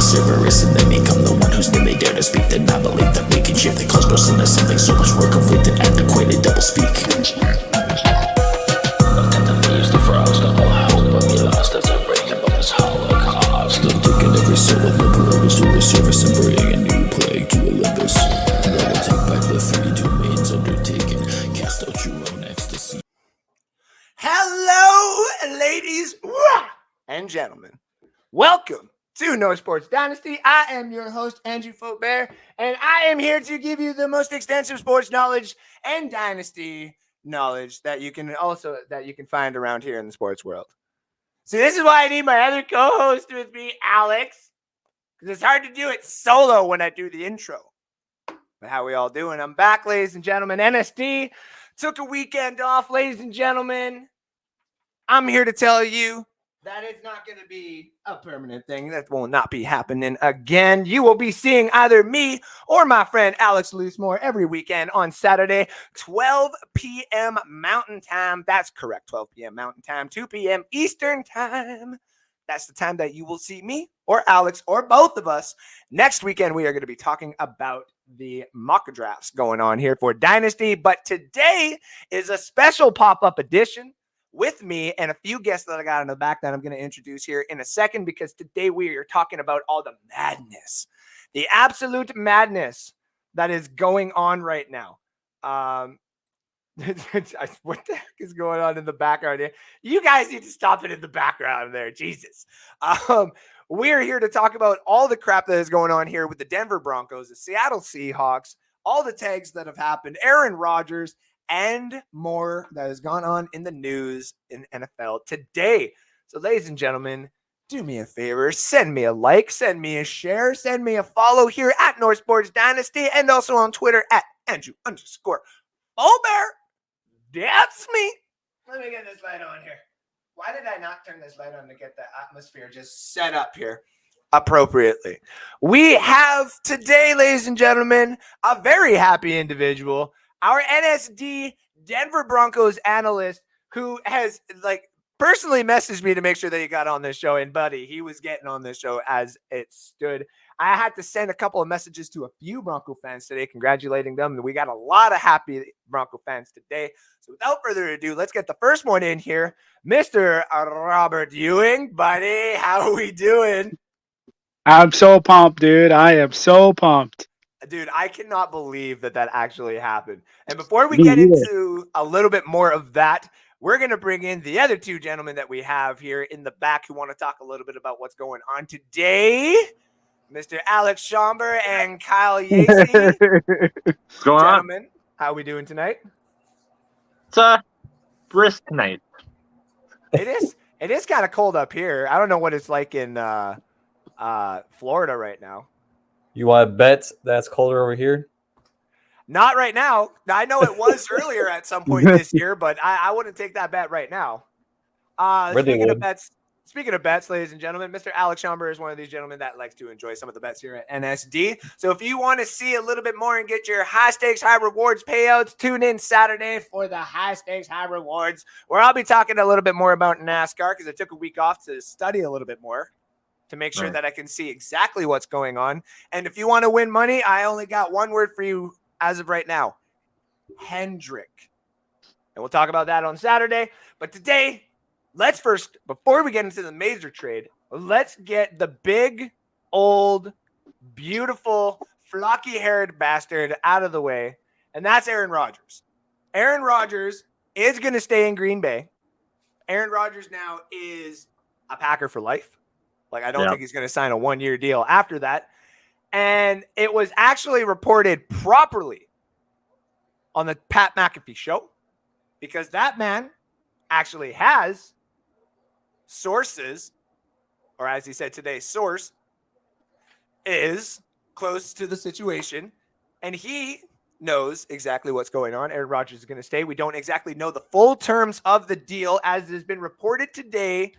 Cerberus and then become the one whose name they dare to speak. Then I believe that we can shift the cosmos into something so much more conflicted, antiquated, double speak. Look at the leaves, the frogs, the whole house, but we lost as a break above this holocaust. I'm taking every soul of liberators to resurface and bring a new plague to Olympus. I will take back the 3 domains undertaken, cast out your own ecstasy. Hello, ladies and gentlemen. Welcome to No Sports Dynasty. I am your host, Andrew Faubert, and I am here to give you the most extensive sports knowledge and dynasty knowledge that you can find around here in the sports world. So this is why I need my other co-host with me, Alex, because it's hard to do it solo when I do the intro. But how we all doing? I'm back, ladies and gentlemen. NSD took a weekend off, ladies and gentlemen. I'm here to tell you that it's not going to be a permanent thing. That will not be happening again. You will be seeing either me or my friend Alex Loosemore every weekend on Saturday, 12 p.m. Mountain Time. That's correct, 12 p.m. Mountain Time, 2 p.m. Eastern Time. That's the time that you will see me or Alex or both of us. Next weekend, we are going to be talking about the mock drafts going on here for Dynasty. But today is a special pop-up edition with me and a few guests that I got in the back that I'm going to introduce here in a second, because today we are talking about all the madness, the absolute madness that is going on right now. What the heck is going on in the background here? You guys need to stop it in the background there. Jesus. We're here to talk about all the crap that is going on here with the Denver Broncos, the Seattle Seahawks, all the tags that have happened, Aaron Rodgers, and more that has gone on in the news in NFL today. So, ladies and gentlemen, do me a favor. Send me a like, send me a share, send me a follow here at North Sports Dynasty, and also on Twitter at Andrew_Faubert. That's me. Let me get this light on here. Why did I not turn this light on to get the atmosphere just set up here appropriately? We have today, ladies and gentlemen, a very happy individual, our NSD Denver Broncos analyst, who has personally messaged me to make sure that he got on this show. And buddy, he was getting on this show as it stood. I had to send a couple of messages to a few Bronco fans today, congratulating them. We got a lot of happy Bronco fans today. So without further ado, let's get the first one in here. Mr. Robert Ewing, buddy, how are we doing? I'm so pumped, dude. I am so pumped. Dude, I cannot believe that actually happened. And before we get into a little bit more of that, we're going to bring in the other two gentlemen that we have here in the back who want to talk a little bit about what's going on today. Mr. Alex Schomber and Kyle Yacey. Gentlemen, how are we doing tonight? It's a brisk night. It is kind of cold up here. I don't know what it's like in Florida right now. You want to bet that's colder over here? Not right now. I know it was earlier at some point this year, but I wouldn't take that bet right now. Speaking of bets, ladies and gentlemen, Mr. Alex Schomber is one of these gentlemen that likes to enjoy some of the bets here at NSD. So if you want to see a little bit more and get your high stakes, high rewards payouts, tune in Saturday for the high stakes, high rewards, where I'll be talking a little bit more about NASCAR, because I took a week off to study a little bit more to make sure that I can see exactly what's going on. And if you want to win money, I only got one word for you as of right now: Hendrick. And we'll talk about that on Saturday. But today, let's first, before we get into the major trade, let's get the big, old, beautiful, flocky-haired bastard out of the way. And that's Aaron Rodgers. Aaron Rodgers is going to stay in Green Bay. Aaron Rodgers now is a Packer for life. I don't think he's going to sign a one-year deal after that. And it was actually reported properly on the Pat McAfee show, because that man actually has sources, or as he said today, source is close to the situation, and he knows exactly what's going on. Aaron Rodgers is going to stay. We don't exactly know the full terms of the deal, as has been reported today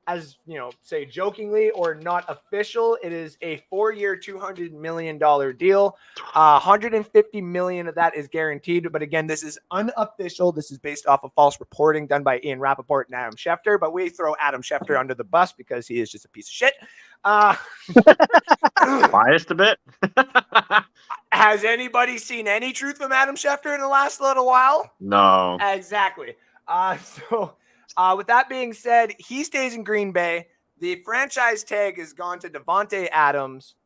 as say jokingly or not official, it is a 4-year, $200 million deal. 150 million of that is guaranteed. But again, this is unofficial. This is based off of false reporting done by Ian Rappaport and Adam Schefter. But we throw Adam Schefter under the bus because he is just a piece of shit. Biased a bit. Has anybody seen any truth from Adam Schefter in the last little while? No. Exactly. With that being said, he stays in Green Bay. The franchise tag has gone to Davante Adams.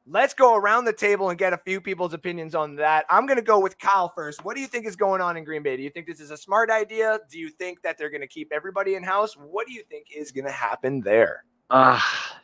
Let's go around the table and get a few people's opinions on that. I'm going to go with Kyle first. What do you think is going on in Green Bay? Do you think this is a smart idea? Do you think that they're going to keep everybody in-house? What do you think is going to happen there?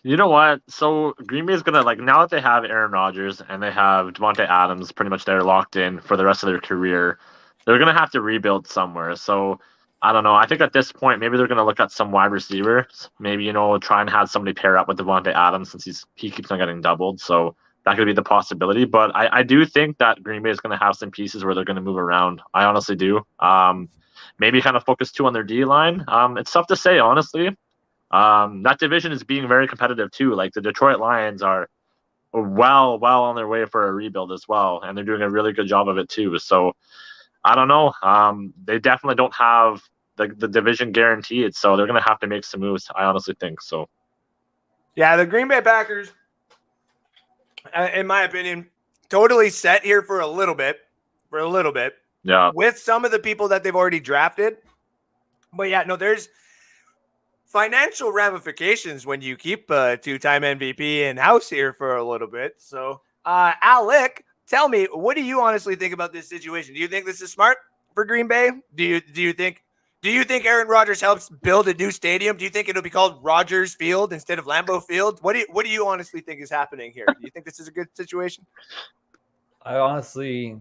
You know what? So Green Bay is going to, now that they have Aaron Rodgers and they have Javonte Adams pretty much there locked in for the rest of their career, they're going to have to rebuild somewhere. So I don't know. I think at this point, maybe they're going to look at some wide receivers. Maybe, try and have somebody pair up with Javonte Adams since he keeps on getting doubled. So that could be the possibility. But I do think that Green Bay is going to have some pieces where they're going to move around. I honestly do. Maybe kind of focus too on their D-line. It's tough to say, honestly. That division is being very competitive too. Like the Detroit Lions are well on their way for a rebuild as well. And they're doing a really good job of it too. So I don't know. They definitely don't have the division guaranteed, so they're going to have to make some moves. I honestly think so. Yeah, the Green Bay Packers, in my opinion, totally set here for a little bit. Yeah. With some of the people that they've already drafted. But yeah, no, there's financial ramifications when you keep a 2-time MVP in-house here for a little bit. So, Alec, tell me, what do you honestly think about this situation? Do you think this is smart for Green Bay? Do you think Aaron Rodgers helps build a new stadium? Do you think it'll be called Rodgers Field instead of Lambeau Field? What do you honestly think is happening here? Do you think this is a good situation? I honestly,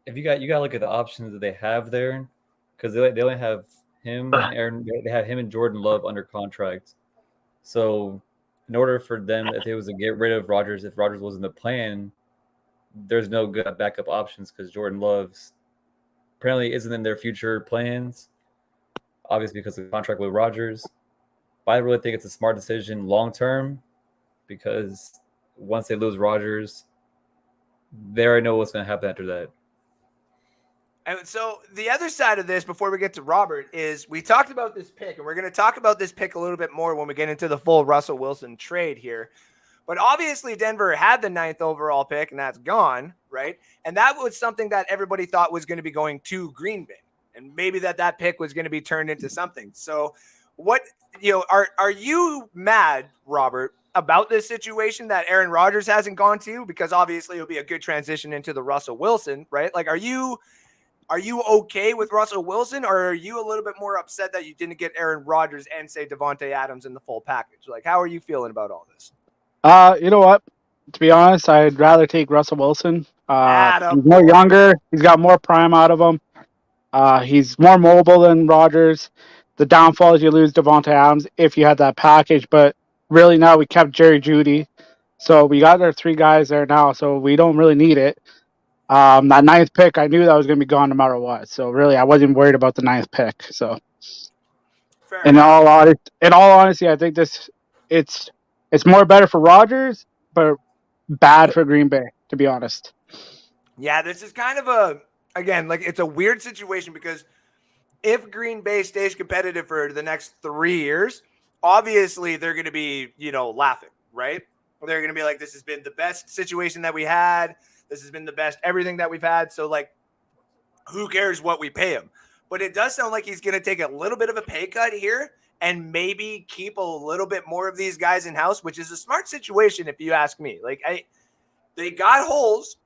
if you got to look at the options that they have there, because they only have him and Aaron. They have him and Jordan Love under contract. So in order for them, if it was to get rid of Rodgers, if Rodgers wasn't the plan, there's no good backup options because Jordan Love's apparently isn't in their future plans. Obviously, because of the contract with Rodgers. But I really think it's a smart decision long term because once they lose Rodgers, they already know what's going to happen after that. And so the other side of this, before we get to Robert, is we talked about this pick, and we're going to talk about this pick a little bit more when we get into the full Russell Wilson trade here. But obviously, Denver had the 9th overall pick, and that's gone, right? And that was something that everybody thought was going to be going to Green Bay. And maybe that pick was going to be turned into something. So what, are you mad, Robert, about this situation that Aaron Rodgers hasn't gone to? Because obviously it'll be a good transition into the Russell Wilson, right? Like, are you okay with Russell Wilson, or are you a little bit more upset that you didn't get Aaron Rodgers and say Davante Adams in the full package? Like, how are you feeling about all this? You know what? To be honest, I'd rather take Russell Wilson. Adam. He's more younger. He's got more prime out of him. He's more mobile than Rodgers. The downfall is you lose Davante Adams if you had that package. But really now we kept Jerry Jeudy. So we got our 3 guys there now. So we don't really need it. That 9th pick, I knew that was going to be gone no matter what. So really, I wasn't worried about the 9th pick. So in all honesty, I think it's more better for Rodgers, but bad for Green Bay, to be honest. Yeah, this is kind of it's a weird situation because if Green Bay stays competitive for the next 3 years, obviously they're going to be, laughing, right? They're going to be like, this has been the best situation that we had. This has been the best everything that we've had. So, who cares what we pay him? But it does sound like he's going to take a little bit of a pay cut here and maybe keep a little bit more of these guys in-house, which is a smart situation if you ask me. They got holes.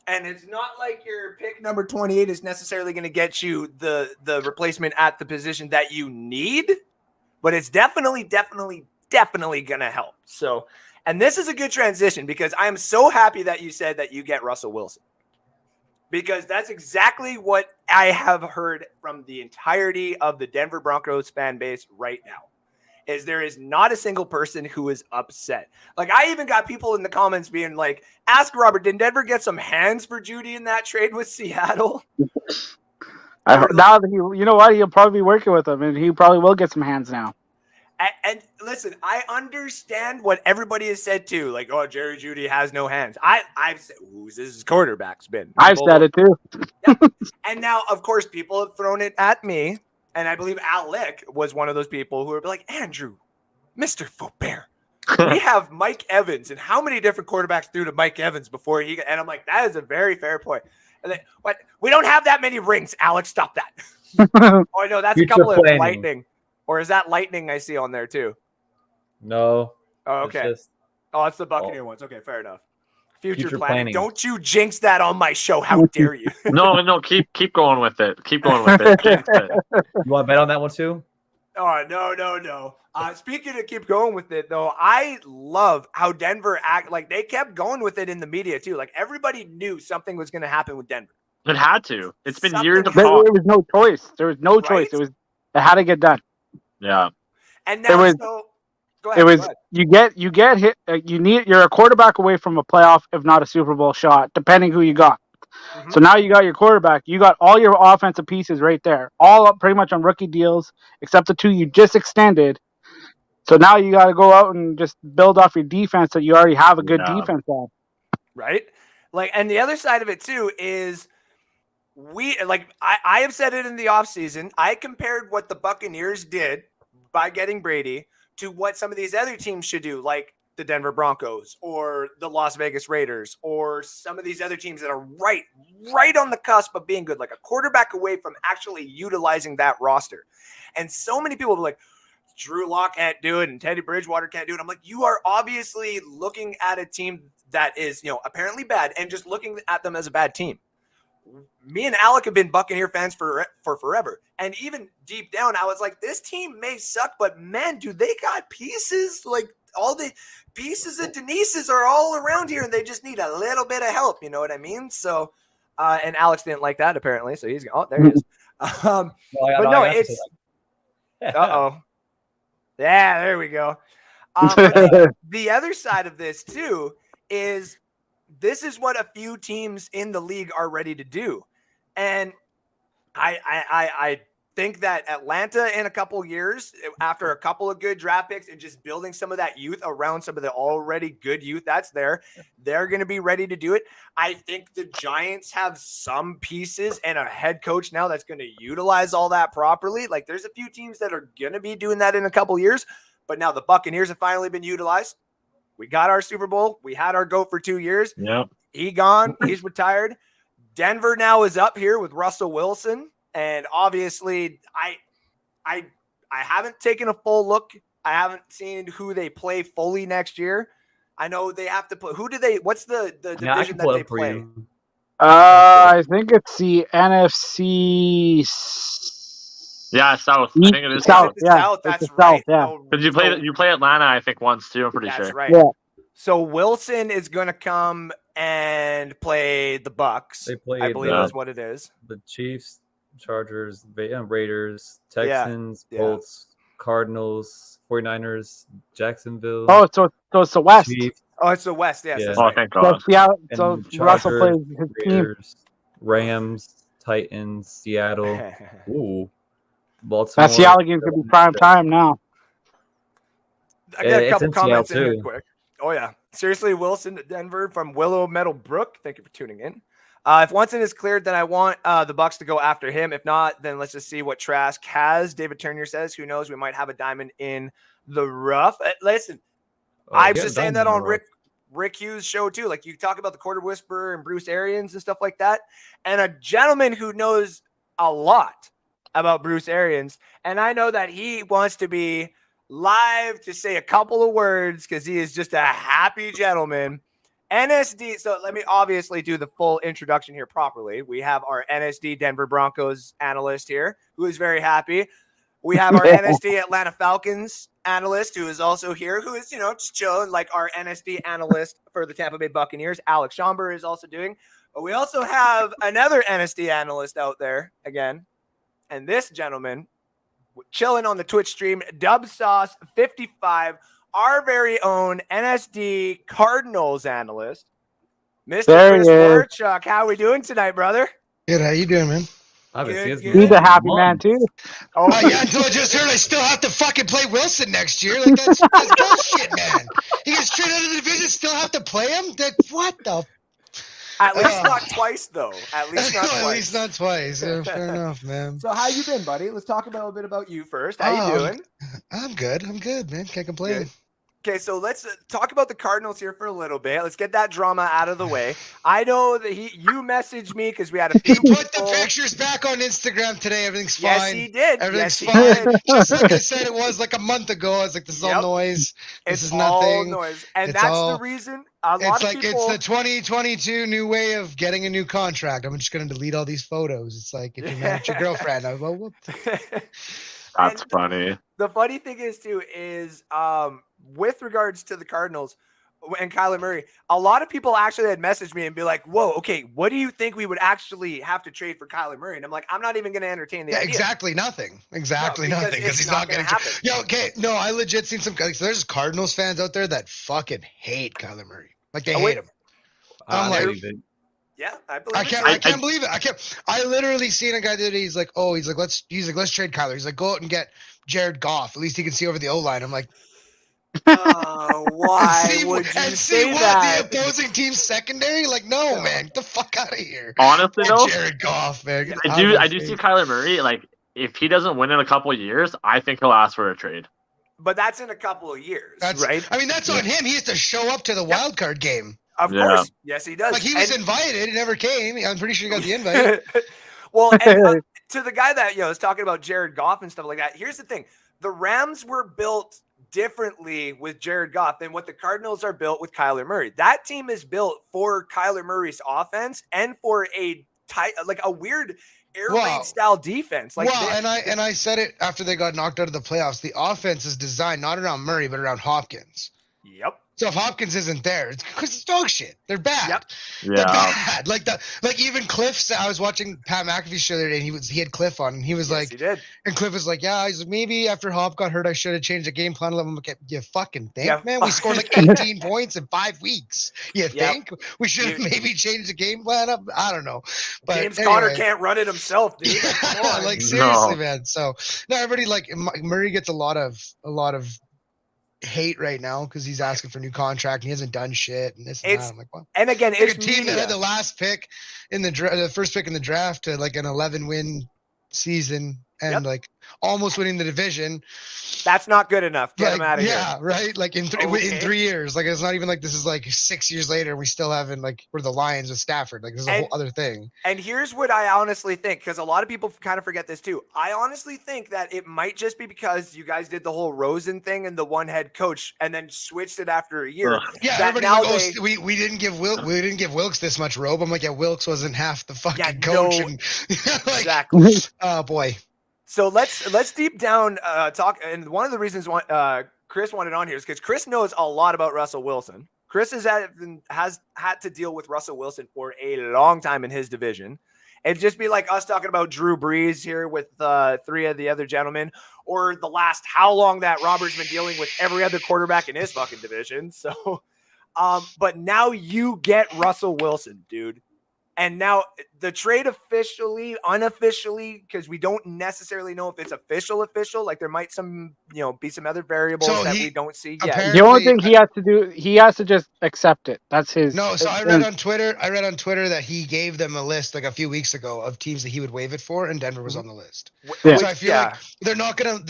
And it's not like your pick number 28 is necessarily going to get you the replacement at the position that you need, but it's definitely going to help. So, and this is a good transition because I am so happy that you said that you get Russell Wilson, because that's exactly what I have heard from the entirety of the Denver Broncos fan base right now. Is there is not a single person who is upset. I even got people in the comments being like, ask Robert, did Denver get some hands for Jeudy in that trade with Seattle? Now that you know what, he'll probably be working with them, and he probably will get some hands now. And listen, I understand what everybody has said too. Like, oh, Jerry Jeudy has no hands. I've said, who's his quarterback's been? I've said it too. Yep. And now, of course, people have thrown it at me. And I believe Alec was one of those people who were like, Andrew, Mr. Faubert, we have Mike Evans. And how many different quarterbacks threw to Mike Evans before he – and I'm like, that is a very fair point. And then, what? We don't have that many rings, Alex. Stop that. Oh, no, that's a couple of lightning. Or is that lightning I see on there too? No. Oh, okay. It's it's the Buccaneer ones. Okay, fair enough. Future planning. Don't you jinx that on my show. How dare you? No, keep going with it. Keep going with it. Jinx it. You want to bet on that one too? Oh, no. Speaking of keep going with it, though, I love how Denver they kept going with it in the media too. Like everybody knew something was going to happen with Denver. It had to. It's been Something years of There talk. was no choice. There was no choice. Right? It had to get done. Yeah. And now, go ahead. It was go ahead. you get hit. You're a quarterback away from a playoff, if not a Super Bowl shot, depending who you got. Mhm. So now you got your quarterback. You got all your offensive pieces right there, all up pretty much on rookie deals, except the two you just extended. So now you got to go out and just build off your defense that you already have a good defense on. Right? And the other side of it too is I have said it in the offseason. I compared what the Buccaneers did by getting Brady to what some of these other teams should do, like the Denver Broncos or the Las Vegas Raiders or some of these other teams that are right on the cusp of being good, like a quarterback away from actually utilizing that roster. And so many people were like, Drew Lock can't do it and Teddy Bridgewater can't do it. I'm like, you are obviously looking at a team that is, apparently bad and just looking at them as a bad team. Me and Alec have been Buccaneer fans for forever. And even deep down, I was like, this team may suck, but man, do they got pieces? Like all the pieces of Denise's are all around here and they just need a little bit of help. You know what I mean? So, and Alex didn't like that apparently. So he's, there he is. But no, it's, uh-oh. Yeah, there we go. The other side of this too is this is what a few teams in the league are ready to do. And I think that Atlanta in a couple of years, after a couple of good draft picks and just building some of that youth around some of the already good youth that's there, they're going to be ready to do it. I think the Giants have some pieces and a head coach now that's going to utilize all that properly. Like there's a few teams that are going to be doing that in a couple of years, but now the Buccaneers have finally been utilized. We got our Super Bowl. We had our GOAT for 2 years. Yep. He gone. He's retired. Denver now is up here with Russell Wilson. And obviously, I haven't taken a full look. I haven't seen who they play fully next year. I know they have to put. What's the division that they play? I think it's the NFC. Yeah, South. I think it is South. Yeah, South. That's right. right. Yeah. Because you play Atlanta, I think once too. I'm pretty sure. That's right. Yeah. So Wilson is going to come and play the Bucks. They played, I believe that's what it is. The Chiefs, Chargers, Raiders, Texans, Yeah. Colts, Cardinals, 49ers, Jacksonville. Oh, so it's the West. Chiefs, Oh, it's the West. Yes. Yeah. That's Oh, right. thank God. So and Russell plays his team. Raiders, Rams, Titans, Seattle. Ooh, Baltimore. That Seattle game's gonna be prime time now. I got a It's couple in comments in Seattle, here too. quick. Oh, yeah. Seriously, Wilson to Denver from Willow Meadow Brook. Thank you for tuning in. If Watson is cleared, then I want the Bucks to go after him. If not, then let's just see what Trask has. David Turner says, who knows? We might have a diamond in the rough. Listen, I was just saying that on Rick Hughes' show, too. Like, you talk about the Quarter Whisperer and Bruce Arians and stuff like that. And a gentleman who knows a lot about Bruce Arians. And I know that he wants to be live to say a couple of words because he is just a happy gentleman. NSD. So let me obviously do the full introduction here properly. We have our NSD Denver Broncos analyst here who is very happy. We have our NSD Atlanta Falcons analyst who is also here, who is, just chilling like our NSD analyst for the Tampa Bay Buccaneers. Alex Schomburg is also doing. But we also have another NSD analyst out there again. And this gentleman chilling on the Twitch stream, DubSauce55, our very own NSD Cardinals analyst, Mr. Chris Warchuk. How are we doing tonight, brother? Good. How you doing, man? Obviously, Good, it's He's a happy mom. man too. Oh, Yeah, I just heard I still have to fucking play Wilson next year. Like that's bullshit, man. He gets straight out of the division, still have to play him. What the? at least not twice, though. At least not At twice. least not twice. Yeah, fair enough, man. So how you been, buddy? Let's talk about a bit about you first. How you doing? I'm good. I'm good, man. Can't complain. Good. Okay, so let's talk about the Cardinals here for a little bit. Let's get that drama out of the way. I know that you messaged me because we had a few He put the people- pictures back on Instagram today. Everything's fine. Yes, he did. Everything's Yes, he fine. did. Just like I said, it was like a month ago. I was like, this is all noise. This It's is all nothing. noise, and It's that's all- the reason. A lot It's of like people. it's the 2022 new way of getting a new contract. I'm just gonna delete all these photos. It's like if you're mad at your girlfriend, I well, That's funny. The funny thing is too is with regards to the Cardinals and Kyler Murray, a lot of people actually had messaged me and be like, "Whoa, okay, what do you think we would actually have to trade for Kyler Murray?" And I'm like, I'm not even going to entertain the yeah, idea. exactly nothing. Exactly No, because nothing because it's he's not not gonna gonna. happen. Yeah, okay. No, I legit seen some. Like, there's Cardinals fans out there that fucking hate Kyler Murray. Like they hate him. I'm I like, believe it. Yeah, I believe I it can't. too. I can't believe it. I can't. I literally seen a guy the other day. He's like, let's trade Kyler. He's like, go out and get Jared Goff. At least he can see over the O line. I'm like, Why would you and say see what that? the opposing team's secondary? Like, no, man, get the fuck out of here. Honestly, though, Jared Goff, man. Get I out do of my see face. Kyler Murray. Like, if he doesn't win in a couple of years, I think he'll ask for a trade. But that's in a couple of years, That's right? I mean, that's on him. He has to show up to the wild card game. Of Yeah. course, yes, he does. Like he was And- invited, he never came. I'm pretty sure he got the invite. Well, and, to the guy that is talking about Jared Goff and stuff like that. Here's the thing: the Rams were built differently with Jared Goff than what the Cardinals are built with Kyler Murray. That team is built for Kyler Murray's offense and for a weird air raid Wow. style defense. Like, Well, and I said it after they got knocked out of the playoffs. The offense is designed not around Murray, but around Hopkins. yep. So if Hopkins isn't there, it's because it's dog shit. They're bad. Yep. They're Yeah. bad. Like even Cliff. I was watching Pat McAfee show the other day, and he had Cliff on, and he was Yes, like, he did. and Cliff was like, yeah, he's like, maybe after Hop got hurt, I should have changed the game plan. I'm like, you fucking think, Yeah. man? We scored like 18 points in 5 weeks. You Yep. think we should have You- maybe changed the game plan up? I don't know. But James anyway. Conner can't run it himself, dude. Like, come on. Like seriously, No. man. So no, everybody like Murray gets a lot of hate right now because he's asking for a new contract and he hasn't done shit and this and It's- that. I'm like, what? And again, Like it's a team that media. had the last pick in the first pick in the draft to like an 11-win season and Yep. like almost winning the division. That's not good enough. Get Like, him out of yeah, here. right. Like in Okay. 3 years. Like it's not even like this is like 6 years later. And we still haven't like we're the Lions with Stafford. Like this is a And- whole other thing. And here's what I honestly think, because a lot of people kind of forget this too. I honestly think that it might just be because you guys did the whole Rosen thing and the one head coach and then switched it after a year. Ugh. Yeah, that now everybody's like, we didn't give Wilkes this much rope. I'm like, yeah, Wilkes wasn't half the fucking Yeah, coach. no. And like, Exactly. oh boy. So let's deep down talk. And one of the reasons Chris wanted on here is because Chris knows a lot about Russell Wilson. Chris has had to deal with Russell Wilson for a long time in his division. It'd just be like us talking about Drew Brees here with 3 of the other gentlemen, or the last how long that Robert's been dealing with every other quarterback in his fucking division. So, but now you get Russell Wilson, dude. And now the trade officially, unofficially, because we don't necessarily know if it's official. Like there might be some other variables So that he- we don't see yet. apparently- The only thing he has to do, he has to just accept it. That's his. No, so I read on Twitter that he gave them a list like a few weeks ago of teams that he would waive it for, and Denver was on the list. Yeah. So I feel like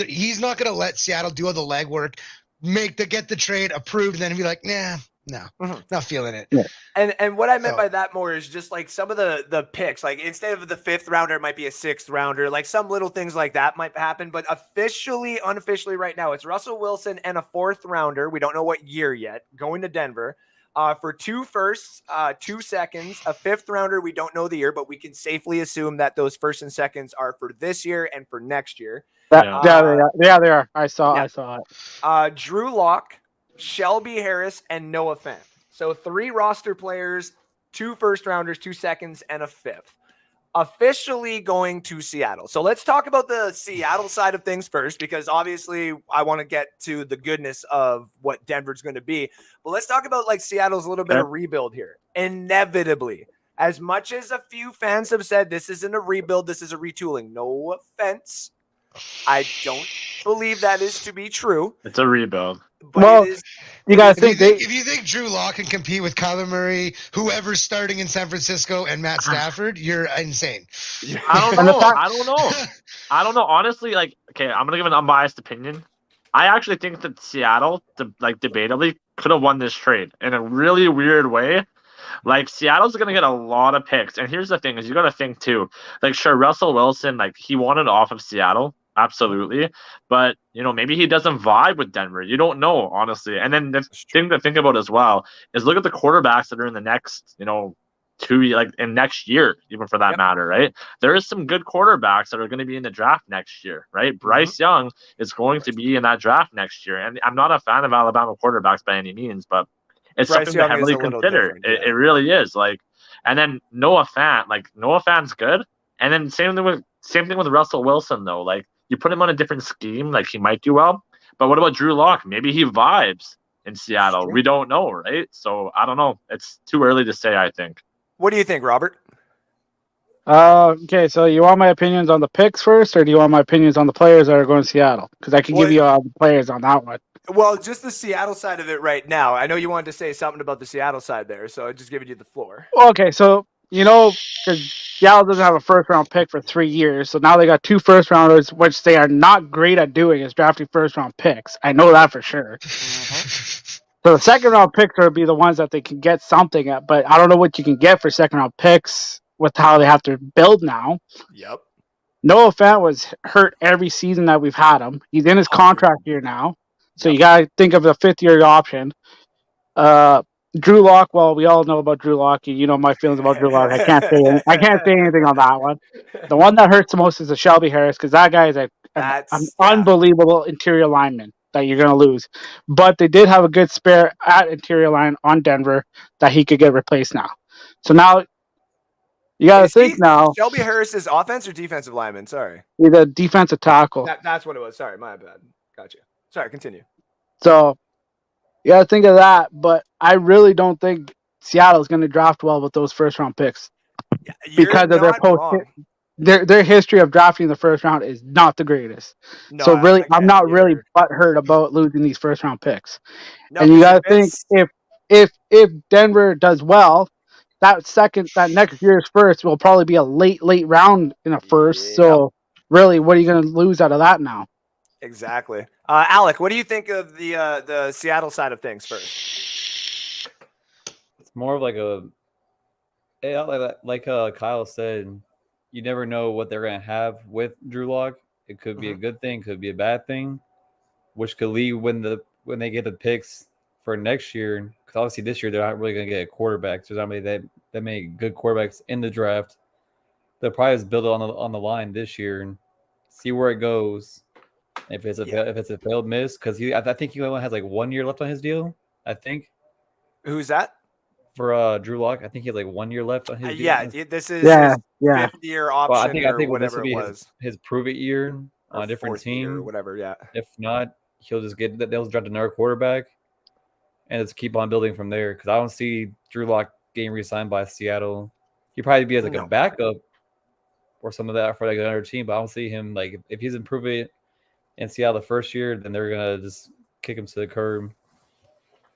he's not gonna let Seattle do all the legwork, get the trade approved, and then be like, nah, no, not feeling it. Yeah. And what I meant So- by that more is just like some of the picks, like instead of the 5th rounder, it might be a 6th rounder, like some little things like that might happen. But unofficially right now, it's Russell Wilson and a 4th rounder. We don't know what year yet, going to Denver for 2 firsts, 2 seconds, a 5th rounder. We don't know the year, but we can safely assume that those firsts and seconds are for this year and for next year. They are. I saw it. Drew Lock, Shelby Harris, and Noah Fant. So 3 roster players, 2 first rounders, 2 seconds, and a 5th. Officially going to Seattle. So let's talk about the Seattle side of things first, because obviously I want to get to the goodness of what Denver's going to be. But let's talk about like Seattle's little bit of rebuild here. Inevitably, As much as a few fans have said this isn't a rebuild, this is a retooling. No offense. I don't believe that is to be true. It's a rebuild. But Well, it is. You guys If you think Drew Lock can compete with Kyler Murray, whoever's starting in San Francisco, and Matt Stafford, you're insane. I don't And the know. fact- I don't know. I don't know. Honestly, like, okay, I'm gonna give an unbiased opinion. I actually think that Seattle, debatably, could have won this trade in a really weird way. Like, Seattle's gonna get a lot of picks, and here's the thing: is you gotta think too. Like, sure, Russell Wilson, like, he wanted off of Seattle, absolutely, but maybe he doesn't vibe with Denver. You don't know, honestly. And then the thing to think about as well is look at the quarterbacks that are in the next, in next year, even for that matter, right? There is some good quarterbacks that are going to be in the draft next year, right? Bryce Young is going to be in that draft next year, and I'm not a fan of Alabama quarterbacks by any means, but it's Bryce something Young to is heavily a little consider. different, yeah. It really is. Like, and then Noah Fant's good, and then same thing with Russell Wilson though. Like, you put him on a different scheme, like, he might do well. But what about Drew Lock? Maybe he vibes in Seattle. We don't know, right? So I don't know. It's too early to say, I think. What do you think, Robert? Okay, so you want my opinions on the picks first, or do you want my opinions on the players that are going to Seattle? Because I can give you the players on that one. Well, just the Seattle side of it right now. I know you wanted to say something about the Seattle side there, so I'm just giving you the floor. Okay, so because Seattle doesn't have a first-round pick for 3 years, so now they got 2 first-rounders, which they are not great at doing, is drafting first-round picks. I know that for sure. So the second-round picks would be the ones that they can get something at, but I don't know what you can get for second-round picks with how they have to build now. Yep. Noah Fant was hurt every season that we've had him. He's in his contract year now, so you got to think of the 5th-year option. Drew Lock, well, we all know about Drew Lock. You know my feelings about Drew Lock. I can't say anything on that one. The one that hurts the most is the Shelby Harris, because that guy is an unbelievable interior lineman that you're going to lose. But they did have a good spare at interior line on Denver that he could get replaced now. So now you got to think now. Shelby Harris is offense or defensive lineman? Sorry. He's a defensive tackle. That's what it was. Sorry, my bad. Gotcha. Sorry, continue. So you got to think of that, but I really don't think Seattle's going to draft well with those first-round picks because of their history of drafting the first round is not the greatest. No, so really, I'm not really butthurt about losing these first-round picks. No, and you got to think if Denver does well, that next year's first will probably be a late round in a first. Yeah. So really, what are you going to lose out of that now? Exactly. Alec, what do you think of the Seattle side of things first? It's more of like Kyle said, you never know what they're going to have with Drew Lock. It could be a good thing, could be a bad thing, which could lead when they get the picks for next year. Because obviously this year they're not really going to get a quarterback. So there's not really that many good quarterbacks in the draft. They'll probably just build it on the line this year and see where it goes. If it's a failed miss, because I think he only has 1 year left on his deal. I think. Who's that? For Drew Lock, I think he has 1 year left on his deal. Yeah, this is his 5th-year option. Well, I think whatever this will be it was. His prove it year on a different team or whatever. Yeah. If not, he'll just they'll draft another quarterback, and just keep on building from there. Because I don't see Drew Lock getting re-signed by Seattle. He'd probably be as a backup or some of that for another team. But I don't see him if he's improving in Seattle the first year, then they're gonna just kick him to the curb.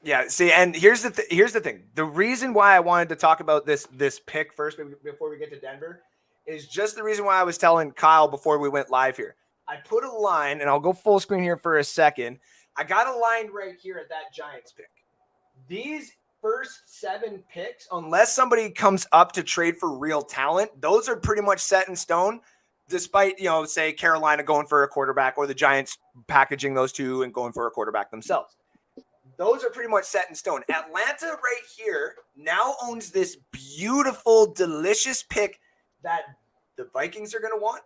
Yeah, see, and here's the thing. The reason why I wanted to talk about this pick first before we get to Denver is just the reason why I was telling Kyle before we went live here. I put a line, and I'll go full screen here for a second. I got a line right here at that Giants pick. These first 7 picks, unless somebody comes up to trade for real talent, those are pretty much set in stone. Despite, say Carolina going for a quarterback or the Giants packaging those 2 and going for a quarterback themselves. Those are pretty much set in stone. Atlanta right here now owns this beautiful, delicious pick that the Vikings are going to want.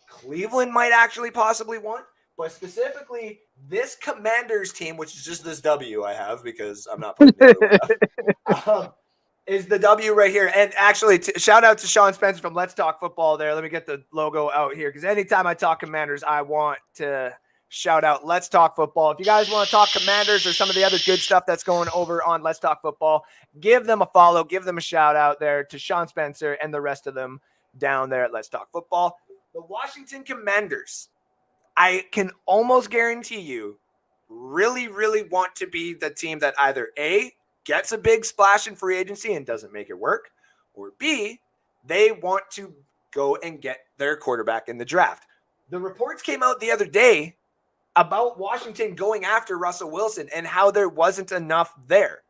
Cleveland might actually possibly want. But specifically, this Commanders team, which is just this W I have because I'm not putting the other one up, is the W right here. And actually, shout out to Sean Spencer from Let's Talk Football there. Let me get the logo out here because anytime I talk Commanders, I want to shout out Let's Talk Football. If you guys want to talk Commanders or some of the other good stuff that's going over on Let's Talk Football, give them a follow, give them a shout out there to Sean Spencer and the rest of them down there at Let's Talk Football. The Washington Commanders, I can almost guarantee you, really, really want to be the team that either A, gets a big splash in free agency and doesn't make it work, or B, they want to go and get their quarterback in the draft. The reports came out the other day about Washington going after Russell Wilson and how there wasn't enough there.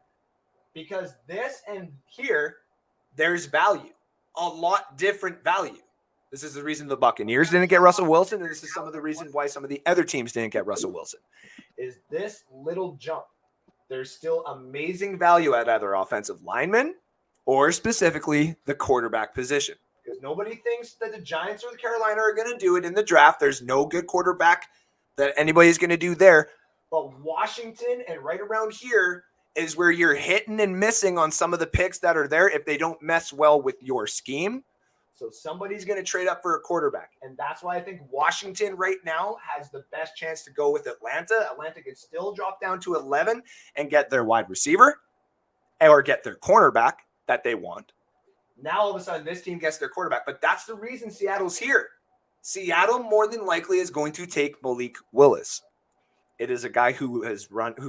Because this and here, there's value. A lot different value. This is the reason the Buccaneers didn't get Russell Wilson, and this is some of the reason why some of the other teams didn't get Russell Wilson. Is this little jump. There's still amazing value at either offensive lineman or specifically the quarterback position. Because nobody thinks that the Giants or the Carolina are going to do it in the draft. There's no good quarterback that anybody's going to do there. But Washington and right around here is where you're hitting and missing on some of the picks that are there if they don't mess well with your scheme. So somebody's going to trade up for a quarterback. And that's why I think Washington right now has the best chance to go with Atlanta. Atlanta can still drop down to 11 and get their wide receiver or get their cornerback that they want. Now, all of a sudden, this team gets their quarterback. But that's the reason Seattle's here. Seattle more than likely is going to take Malik Willis. It is a guy who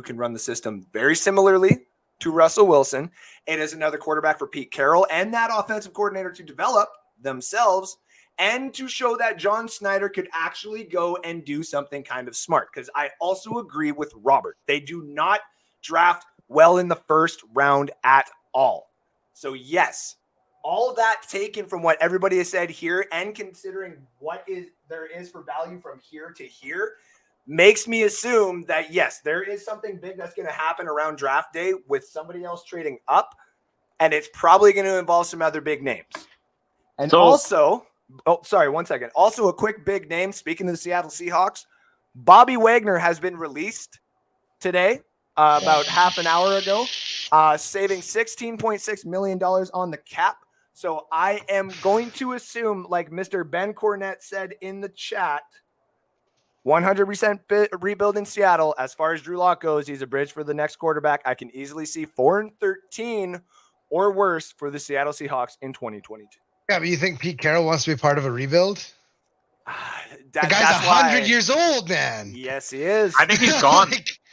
can run the system very similarly to Russell Wilson. It is another quarterback for Pete Carroll and that offensive coordinator to develop themselves and to show that John Snyder could actually go and do something kind of smart. Because I also agree with Robert. They do not draft well in the first round at all. So yes, all that taken from what everybody has said here and considering what there is for value from here to here makes me assume that yes, there is something big that's going to happen around draft day with somebody else trading up, and it's probably going to involve some other big names. And also, one second. Also, a quick big name, speaking of the Seattle Seahawks, Bobby Wagner has been released today, about half an hour ago, saving $16.6 million on the cap. So I am going to assume, like Mr. Ben Cornett said in the chat, 100% rebuild in Seattle. As far as Drew Lock goes, he's a bridge for the next quarterback. I can easily see 4-13 or worse for the Seattle Seahawks in 2022. Yeah, but you think Pete Carroll wants to be part of a rebuild? The guy's that's 100 years old, man. Yes, he is. I think he's gone.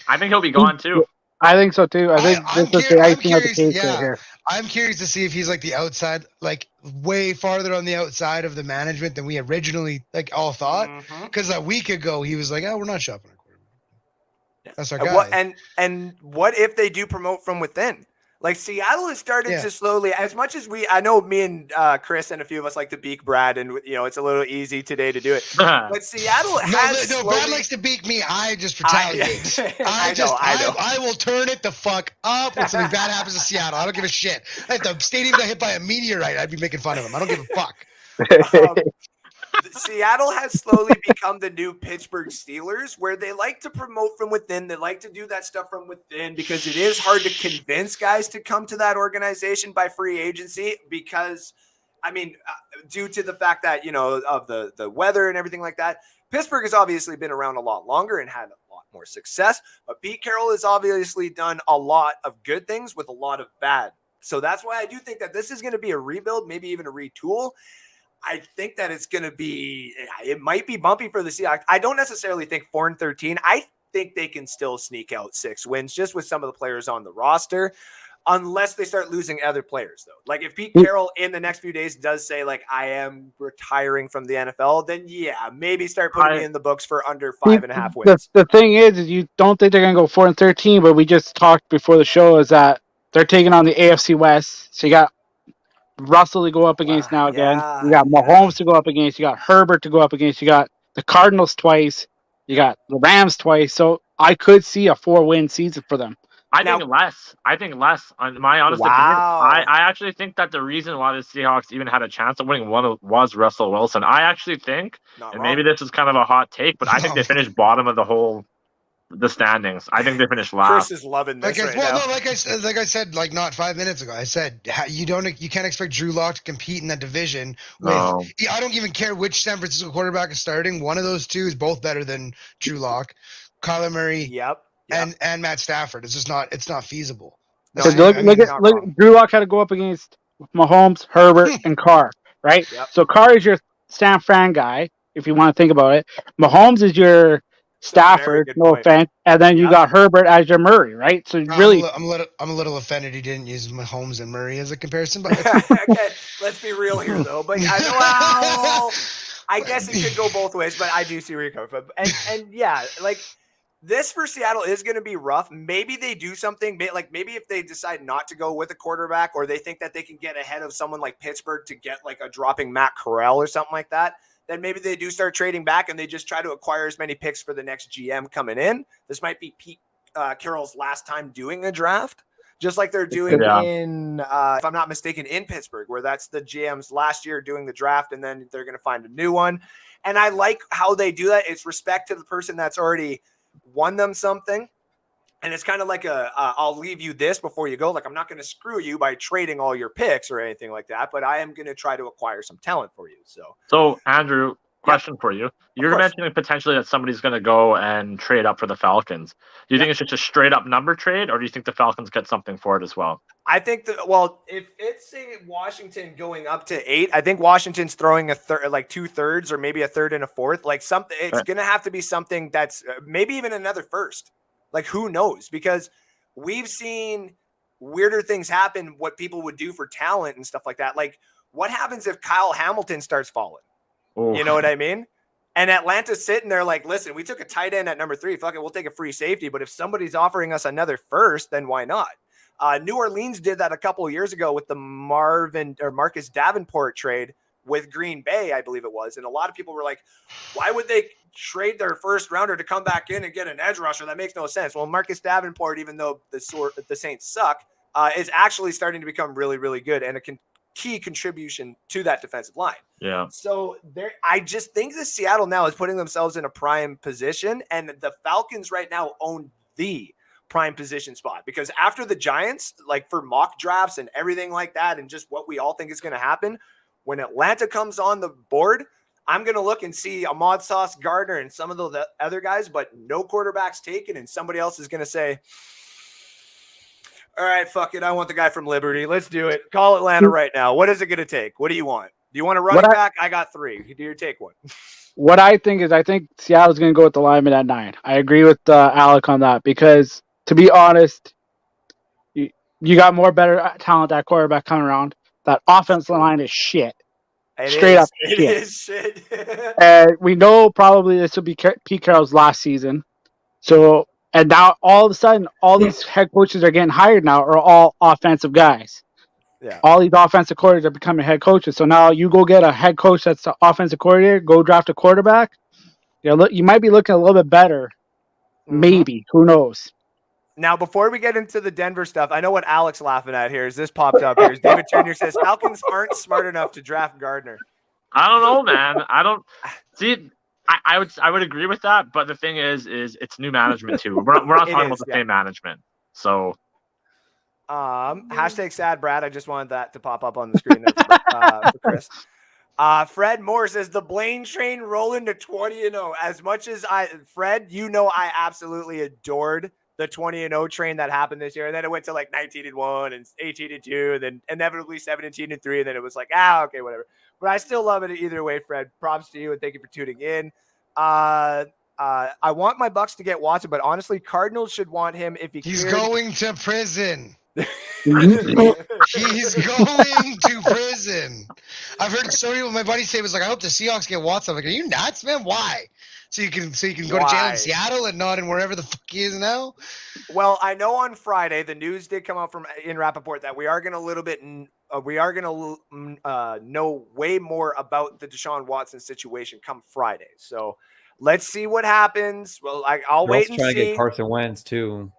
I think he'll be gone too. I think so too. I think this is the icing of the cake right here. I'm curious to see if he's like the outside, like way farther on the outside of the management than we originally all thought. Because a week ago he was like, "Oh, we're not shopping our quarterback. That's our guy." And what if they do promote from within? Like Seattle has started to slowly, as much as I know me and Chris and a few of us like to beak Brad, and it's a little easy today to do it. But Seattle has no. Brad likes to beak me. I just retaliate. I will turn it the fuck up when something bad happens to Seattle. I don't give a shit. If the stadium got hit by a meteorite, I'd be making fun of him. I don't give a fuck. Seattle has slowly become the new Pittsburgh Steelers, where they like to promote from within. They like to do that stuff from within because it is hard to convince guys to come to that organization by free agency because, due to the fact that, of the weather and everything like that, Pittsburgh has obviously been around a lot longer and had a lot more success, but Pete Carroll has obviously done a lot of good things with a lot of bad. So that's why I do think that this is going to be a rebuild, maybe even a retool. I think that it might be bumpy for the Seahawks. I don't necessarily think 4-13. I think they can still sneak out 6 wins just with some of the players on the roster, unless they start losing other players, though. Like if Pete Carroll in the next few days does say, like, I am retiring from the NFL, then maybe start putting me in the books for under 5.5 wins. The thing is you don't think they're going to go 4-13, but we just talked before the show is that they're taking on the AFC West. So you got Russell to go up against now again. You got Mahomes to go up against. You got Herbert to go up against. You got the Cardinals twice. You got the Rams twice. So I could see a 4-win season for them. I think less. On my honest opinion, I actually think that the reason why the Seahawks even had a chance of winning one was Russell Wilson. I actually think, maybe this is kind of a hot take, but I think they finished bottom of the whole the standings. I think they finished Chris last. is loving this Like now. like I said, like not 5 minutes ago, I said you can't expect Drew Lock to compete in that division. No. I don't even care which San Francisco quarterback is starting. One of those two is both better than Drew Lock, Kyler Murray, Yep. and Matt Stafford. It's just not feasible. No, So look, Drew Lock had to go up against Mahomes, Herbert, and Carr, right? Yep. So Carr is your San Fran guy, if you want to think about it. Mahomes is your Stafford, no offense, and then you got Herbert as your Murray, right? So really, I'm a little offended he didn't use Mahomes and Murray as a comparison, but okay, let's be real here though. But I guess it could go both ways, but I do see where you're coming from. And yeah, like this for Seattle is going to be rough. Maybe they do something, like maybe if they decide not to go with a quarterback, or they think that they can get ahead of someone like Pittsburgh to get like a dropping Matt Carroll or something like that, then maybe they do start trading back and they just try to acquire as many picks for the next GM coming in. This might be Pete Carroll's last time doing a draft, just like they're doing in, if I'm not mistaken, in Pittsburgh, where that's the GM's last year doing the draft, and then they're going to find a new one. And I like how they do that. It's respect to the person that's already won them something. And it's kind of like I'll leave you this before you go. Like, I'm not going to screw you by trading all your picks or anything like that, but I am going to try to acquire some talent for you. So Andrew, question for you. You're mentioning potentially that somebody's going to go and trade up for the Falcons. Do you think it's just a straight up number trade, or do you think the Falcons get something for it as well? I think that, well, if it's say Washington going up to 8, I think Washington's throwing a third, like 2/3 or maybe a third and a fourth, like something. It's going to have to be something that's maybe even another first. Like, who knows? Because we've seen weirder things happen, what people would do for talent and stuff like that. Like, what happens if Kyle Hamilton starts falling? Ooh. You know what I mean? And Atlanta's sitting there like, listen, we took a tight end at number 3. Fuck it, we'll take a free safety. But if somebody's offering us another first, then why not? New Orleans did that a couple of years ago with the Marcus Davenport trade with Green Bay, I believe it was. And a lot of people were like, why would they trade their first rounder to come back in and get an edge rusher? That makes no sense. Well, Marcus Davenport, even though the Saints suck, is actually starting to become really, really good and a key contribution to that defensive line. Yeah. So I just think that Seattle now is putting themselves in a prime position, and the Falcons right now own the prime position spot, because after the Giants, like for mock drafts and everything like that, and just what we all think is going to happen, when Atlanta comes on the board, I'm going to look and see Ahmad Sauce Gardner and some of the other guys, but no quarterbacks taken. And somebody else is going to say, all right, fuck it, I want the guy from Liberty. Let's do it. Call Atlanta right now. What is it going to take? What do you want? Do you want a running back? I got 3. Do you take one? What I think Seattle's going to go with the lineman at 9. I agree with Alec on that, because to be honest, you got more better talent at quarterback coming around. That offensive line is shit. It is shit. And we know probably this will be Pete Carroll's last season. So, and now all of a sudden, all these head coaches are getting hired now are all offensive guys. Yeah. All these offensive coordinators are becoming head coaches. So now you go get a head coach that's the offensive coordinator, go draft a quarterback. You might be looking a little bit better. Mm-hmm. Maybe. Who knows? Now, before we get into the Denver stuff, I know what Alex laughing at here is this popped up here. David Turner says Falcons aren't smart enough to draft Gardner. I don't know, man. I don't see. I would agree with that, but the thing is it's new management too. We're not talking about the same management. So, hashtag sad Brad. I just wanted that to pop up on the screen there for Chris. Fred Moore says the Blaine train rolling to 20-0. As much as Fred, I absolutely adored the 20-0 train that happened this year. And then it went to like 19-1 and 18-2, and then inevitably 17-3. And then it was like, okay, whatever. But I still love it either way, Fred. Props to you, and thank you for tuning in. I want my Bucks to get Watson, but honestly, Cardinals should want him if he's going to prison. He's going to prison. I've heard so many. My buddy say was like, I hope the Seahawks get Watson. I'm like, are you nuts, man? Why? So you can go to jail in Seattle and not in wherever the fuck he is now. Well, I know on Friday the news did come out in Rappaport that we are going to know way more about the Deshaun Watson situation come Friday. So let's see what happens. Well, I'll wait and see. Trying to get Carson Wentz too,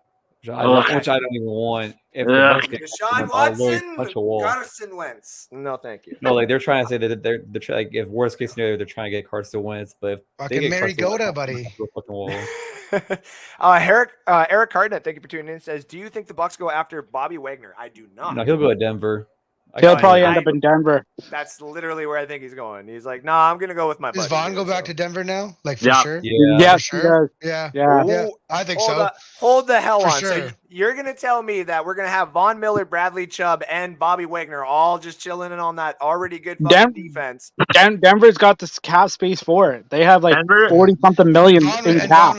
which I don't even want. Deshaun Watson, Carson Wentz. No, thank you. No, like they're trying to say that they're like, if worst case scenario, they're trying to get Carson Wentz, but if fucking Marigoda, buddy. Eric Hardnett, thank you for tuning in. Says, do you think the Bucs go after Bobby Wagner? I do not. No, he'll go to Denver. He'll probably end up in Denver. That's literally where I think he's going. He's like, nah, I'm gonna go with my. Does Vaughn go back to Denver now? Like for Yeah. sure? Yeah, For sure. Yeah. I think so. Hold the hell For on. sure. So you're gonna tell me that we're gonna have Von Miller, Bradley Chubb, and Bobby Wagner all just chilling in on that already good fucking defense. Denver's got the cap space for it. They have like Denver- 40-something million in cap.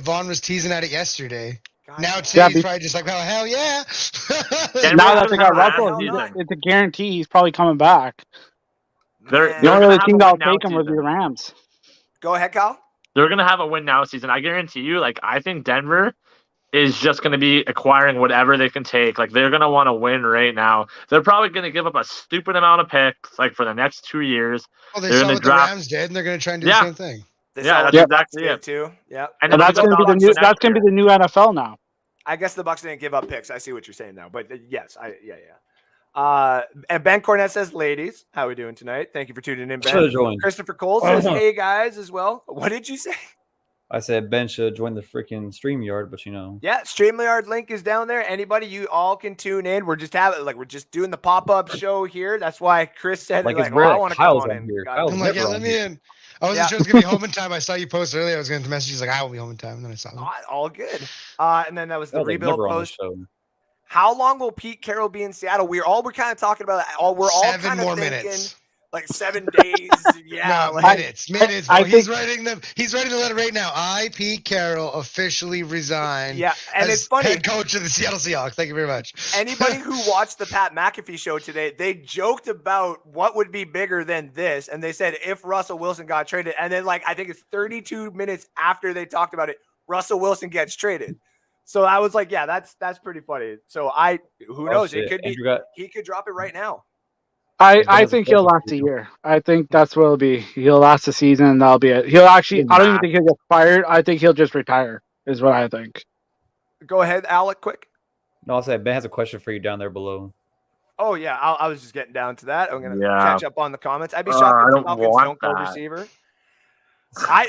Vaughn was teasing at it yesterday. God, Now man. he's probably just like, oh, hell yeah. Now that they got Russell, Russell, it's a guarantee he's probably coming back. Man. The only gonna other team have a that'll win take him now would be the season. Rams. Go ahead, Kyle. They're going to have a win now season. I guarantee you, like, I think Denver is just going to be acquiring whatever they can take. Like, they're going to want to win right now. They're probably going to give up a stupid amount of picks, like, for the next 2 years. Well, they They're saw gonna what draft- the Rams did, and they're going to try and do the same thing. That's Bucs exactly did it. too. Yeah. And And then that's they going to go be the Bucs new. next That's going to year. be the new NFL now. I guess the Bucs didn't give up picks. I see what you're saying now, but yes, and Ben Cornett says, ladies, how are we doing tonight? Thank you for tuning in, Ben. Should have joined. Christopher Cole says, hey guys, as well. What did you say? I said Ben should join the freaking StreamYard, but Yeah, StreamYard link is down there. Anybody, you all can tune in. We're just doing the pop-up show here. That's why Chris said, Like, like, it's rare I that want to come Kyle's on on in. here. Got Kyle's it. I'm like, never let on me here. in. I wasn't sure it was going to be home in time. I saw you post earlier. I was going to message you. He's like, I will be home in time. And then I saw him. All good. And then that was the Kyle's, like, rebuild never on the post. show. How long will Pete Carroll be in Seattle? We're kind of talking about that. We're all 7 kind of more thinking minutes. like 7 days. Yeah, No, like, minutes. Bro. I He's think- writing them. He's writing the letter right now. I, Pete Carroll, officially resign. yeah. And as it's funny. head coach of the Seattle Seahawks. Thank you very much. Anybody who watched the Pat McAfee show today, they joked about what would be bigger than this. And they said if Russell Wilson got traded. And then, like, I think it's 32 minutes after they talked about it, Russell Wilson gets traded. So I was like, yeah, that's pretty funny. So who knows? shit. It could be Andrew got- he could drop it right now. I think he'll last a year. I think that's what it'll be. He'll last a season, and that'll be it. He'll actually. I don't even think he'll get fired. I think he'll just retire. Is what I think. Go ahead, Alec, quick. No, I'll say Ben has a question for you down there below. Oh yeah, I was just getting down to that. I'm gonna Yeah. catch up on the comments. I'd be shocked I if the don't Falcons want don't go that. receiver. I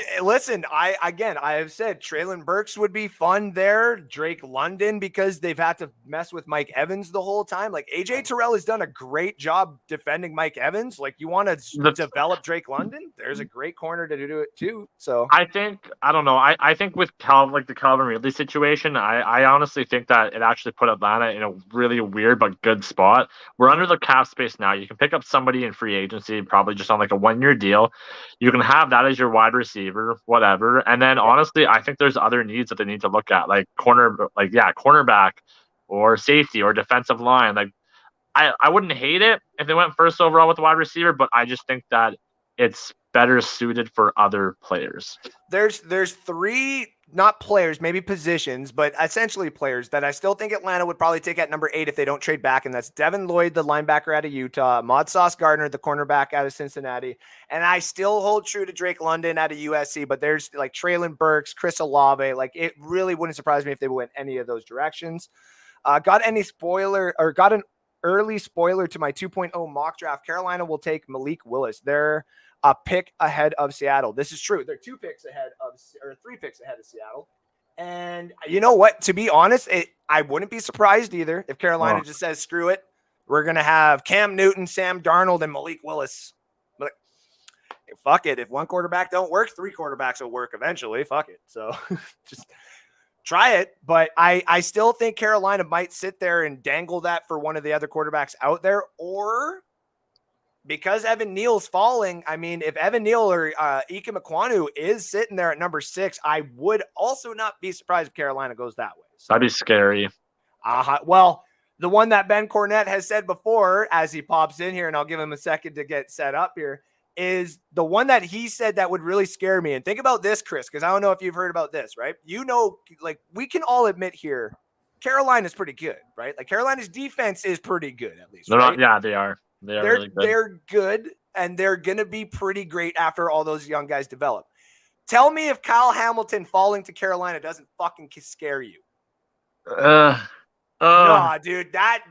have said Traylon Burks would be fun there. Drake London, because they've had to mess with Mike Evans the whole time. Like AJ Terrell has done a great job defending Mike Evans. Like you want to develop Drake London, there's a great corner to do it too. So I don't know. I think with the Calvin Ridley situation, I honestly think that it actually put Atlanta in a really weird but good spot. We're under the cap space now. You can pick up somebody in free agency, probably just on like a 1-year deal. You can have that as your wide receiver, whatever. And then honestly, I think there's other needs that they need to look at, like cornerback or safety or defensive line. Like I wouldn't hate it if they went first overall with a wide receiver, but I just think that it's better suited for other players. there's 3, not players, maybe positions, but essentially players that I still think Atlanta would probably take at number 8 if they don't trade back. And that's Devin Lloyd, the linebacker out of Utah, Ahmad Sauce Gardner, the cornerback out of Cincinnati. And I still hold true to Drake London out of USC, but there's like Traylon Burks, Chris Olave. Like it really wouldn't surprise me if they went any of those directions. Got an early spoiler to my 2.0 mock draft. Carolina will take Malik Willis. They're a pick ahead of Seattle. This is true. They're 3 picks ahead of Seattle. And you know what? To be honest, I wouldn't be surprised either if Carolina just says, screw it. We're going to have Cam Newton, Sam Darnold, and Malik Willis. But fuck it. If one quarterback don't work, 3 quarterbacks will work eventually. Fuck it. So just try it. But I still think Carolina might sit there and dangle that for one of the other quarterbacks out there, or because Evan Neal's falling. I mean, if Evan Neal or Ike Mekwonu is sitting there at number 6, I would also not be surprised if Carolina goes that way. So, That'd be scary. well, the one that Ben Cornett has said before, as he pops in here, and I'll give him a second to get set up here, is the one that he said that would really scare me. And think about this, Chris, because I don't know if you've heard about this, right? You know, like we can all admit here, Carolina's pretty good, right? Like Carolina's defense is pretty good, at least. Right? They are. They're really good. They're good, and they're going to be pretty great after all those young guys develop. Tell me if Kyle Hamilton falling to Carolina doesn't fucking scare you. No, dude, that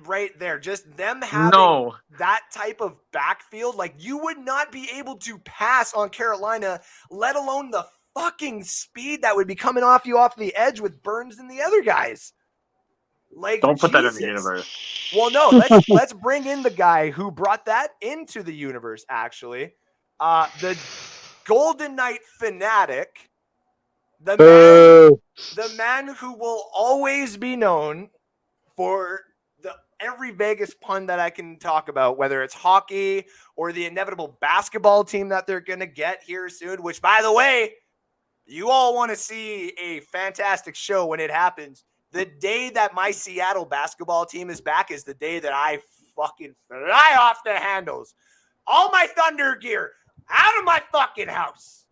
right there, just them having that type of backfield, like you would not be able to pass on Carolina, let alone the fucking speed that would be coming off you off the edge with Burns and the other guys. Like, Don't put that in Jesus. the universe. Well, no, let's bring in the guy who brought that into the universe, actually. The Golden Knight fanatic, the man who will always be known for every Vegas pun that I can talk about, whether it's hockey or the inevitable basketball team that they're going to get here soon, which, by the way, you all want to see a fantastic show when it happens. The day that my Seattle basketball team is back is the day that I fucking fly off the handles. All my Thunder gear out of my fucking house.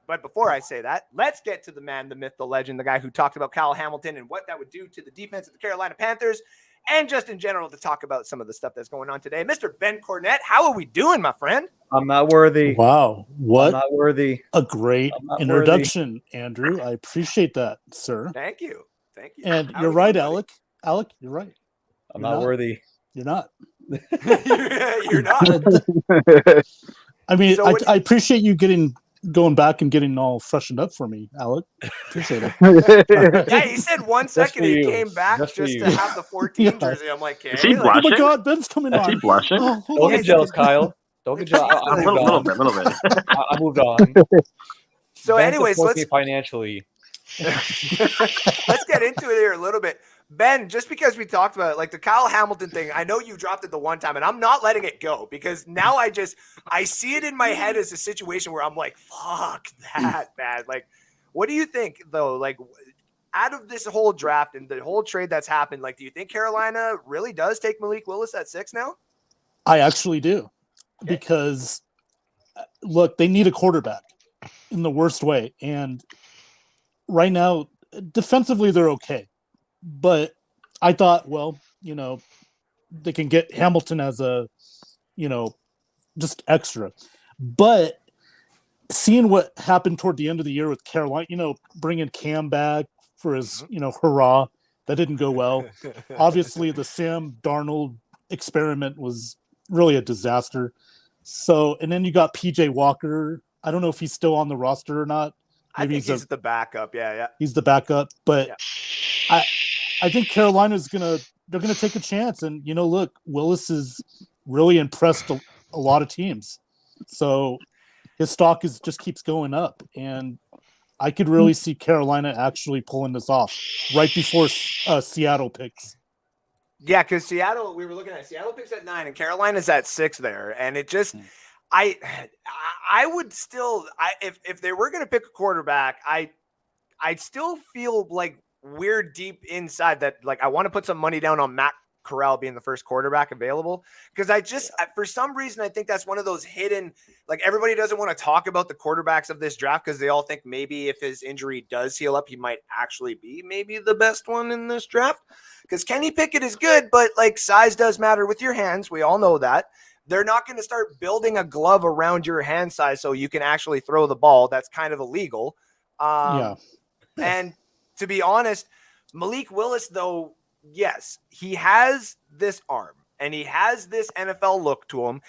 But before I say that, let's get to the man, the myth, the legend, the guy who talked about Kyle Hamilton and what that would do to the defense of the Carolina Panthers, and just in general to talk about some of the stuff that's going on today. Mr. Ben Cornett, how are we doing, my friend? I'm not worthy. Wow. What I'm not worthy. a great introduction, Andrew. I appreciate that, sir. Thank you. Thank you. And How you're are we right, doing, Alec. Alec, you're right. I'm not worthy. You're not. You're not. I mean, So I appreciate you going back and getting all freshened up for me, Alec. Appreciate it. Yeah, he said 1 second for he you. came back Just just for to you. have the 14 jersey. I'm like, Is he hey, Oh blushing? my God, Ben's coming Is on. he blushing? Oh, hold Don't on. get jealous, Kyle. Don't get jealous. I A moved little on. bit. I moved on. So Ben anyways, supports let's me financially. let's get into it here a little bit. Ben, just because we talked about it, like the Kyle Hamilton thing, I know you dropped it the one time, and I'm not letting it go because now I see it in my head as a situation where I'm like, fuck that, man. Like, what do you think, though? Like, out of this whole draft and the whole trade that's happened, like, do you think Carolina really does take Malik Willis at 6 now? I actually do. Okay. Because, look, they need a quarterback in the worst way. And right now, defensively, they're okay. But I thought, well, they can get Hamilton as a, just extra. But seeing what happened toward the end of the year with Carolina, bringing Cam back for his, hurrah, that didn't go well. Obviously, the Sam Darnold experiment was really a disaster. So, and then you got PJ Walker. I don't know if he's still on the roster or not. Maybe he's the backup. Yeah. He's the backup. But yeah. I think Carolina's they're gonna take a chance. And look, Willis has really impressed a lot of teams. So his stock just keeps going up. And I could really see Carolina actually pulling this off right before Seattle picks. Yeah, because we were looking at Seattle picks at 9 and Carolina's at 6 there. And it just I would still if they were gonna pick a quarterback, I'd still feel like we're deep inside that, like, I want to put some money down on Matt Corral being the first quarterback available, because for some reason, I think that's one of those hidden, like, everybody doesn't want to talk about the quarterbacks of this draft because they all think maybe if his injury does heal up, he might actually be maybe the best one in this draft, because Kenny Pickett is good, but like size does matter with your hands. We all know that. They're not going to start building a glove around your hand size so you can actually throw the ball. That's kind of illegal. And to be honest, Malik Willis, though, yes, he has this arm and he has this NFL look to him.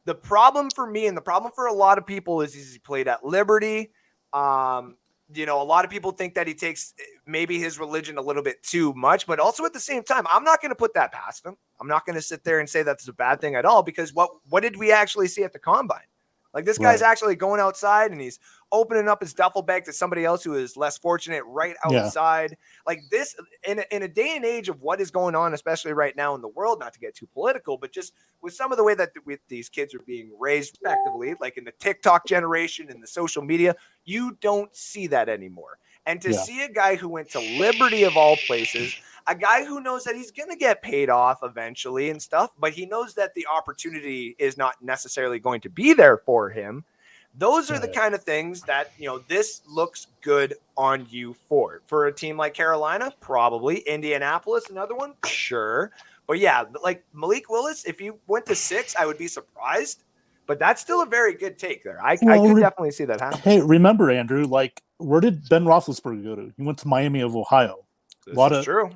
The problem for me and the problem for a lot of people is he played at Liberty. A lot of people think that he takes maybe his religion a little bit too much, but also at the same time, I'm not going to put that past him. I'm not going to sit there and say that's a bad thing at all, because what did we actually see at the combine? Like, this guy's actually going outside and he's opening up his duffel bag to somebody else who is less fortunate right outside. Yeah. Like this, in a day and age of what is going on, especially right now in the world, not to get too political, but just with some of the way that these kids are being raised respectively, like in the TikTok generation and the social media, you don't see that anymore. And to see a guy who went to Liberty of all places, a guy who knows that he's going to get paid off eventually and stuff, but he knows that the opportunity is not necessarily going to be there for him. Those are the kind of things that, this looks good on you for a team like Carolina, probably. Indianapolis, another one, sure. But yeah, like Malik Willis, if you went to 6, I would be surprised. But that's still a very good take there. I could definitely see that happen. Hey, remember, Andrew, like, where did Ben Roethlisberger go to? He went to Miami of Ohio. This is true.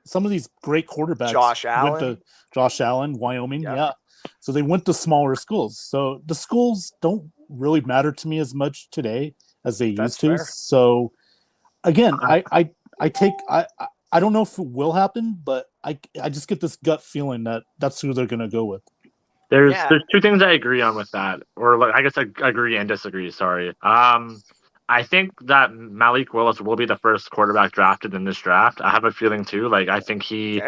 Some of these great quarterbacks Josh Allen. went to Josh Allen, Wyoming. Yeah. So they went to smaller schools. So the schools don't really matter to me as much today as they used to. fair. So again, I don't know if it will happen, but I just get this gut feeling that that's who they're going to go with. There's two things I agree on with that, or like, I guess I agree and disagree. Sorry. I think that Malik Willis will be the first quarterback drafted in this draft. I have a feeling too. Like, I think he's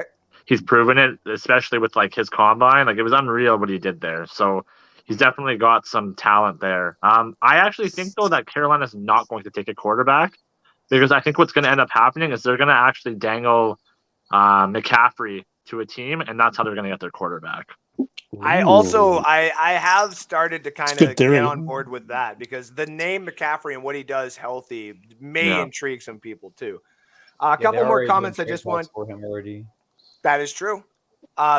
proven it, especially with like his combine. Like, it was unreal what he did there. So he's definitely got some talent there. I actually think though that Carolina's not going to take a quarterback, because I think what's going to end up happening is they're going to actually dangle McCaffrey to a team, and that's how they're going to get their quarterback. I have started to kind of get on board with that, because the name McCaffrey and what he does healthy may intrigue some people too. A couple more comments I just want for him already. That is true.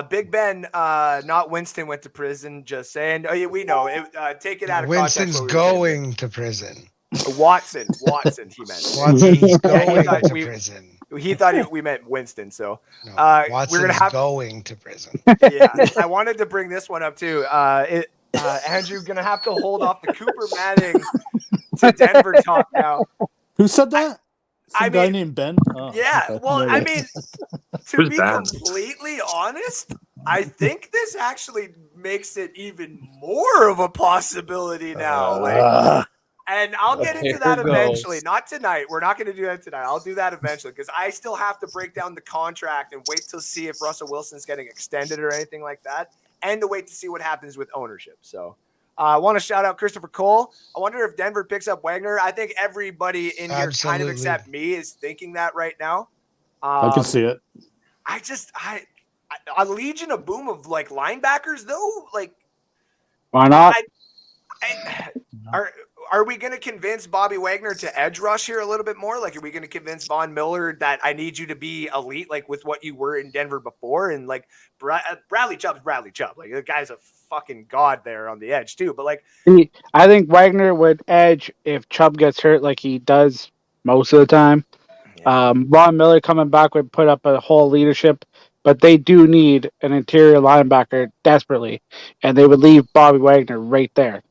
Big Ben, not Winston, went to prison. Just saying. Oh, yeah, we know it. Take it out of Winston's context. going to prison. Watson, he meant. Watson's going to prison. He thought we meant Winston. So Watson's we're gonna going to prison. Yeah, I wanted to bring this one up too. Andrew, gonna have to hold off the Cooper Manning to Denver talk now. Who said that? Some guy named Ben. Oh, yeah. okay. Well, I mean, to Who's be Ben? completely honest, I think this actually makes it even more of a possibility now. And I'll get into that eventually. Not tonight. We're not going to do that tonight. I'll do that eventually, because I still have to break down the contract and wait to see if Russell Wilson's getting extended or anything like that, and to wait to see what happens with ownership. So I want to shout out Christopher Cole. I wonder if Denver picks up Wagner. I think everybody in here, kind of except me, is thinking that right now. I can see it. A Legion of Boom of like linebackers though, like why not? Are we going to convince Bobby Wagner to edge rush here a little bit more? Like, are we going to convince Von Miller that I need you to be elite, like with what you were in Denver before? And like Bradley Chubb's Bradley Chubb. Like, the guy's a fucking god there on the edge too. But like, I think Wagner would edge if Chubb gets hurt, like he does most of the time. Yeah. Von Miller coming back would put up a whole leadership, but they do need an interior linebacker desperately, and they would leave Bobby Wagner right there.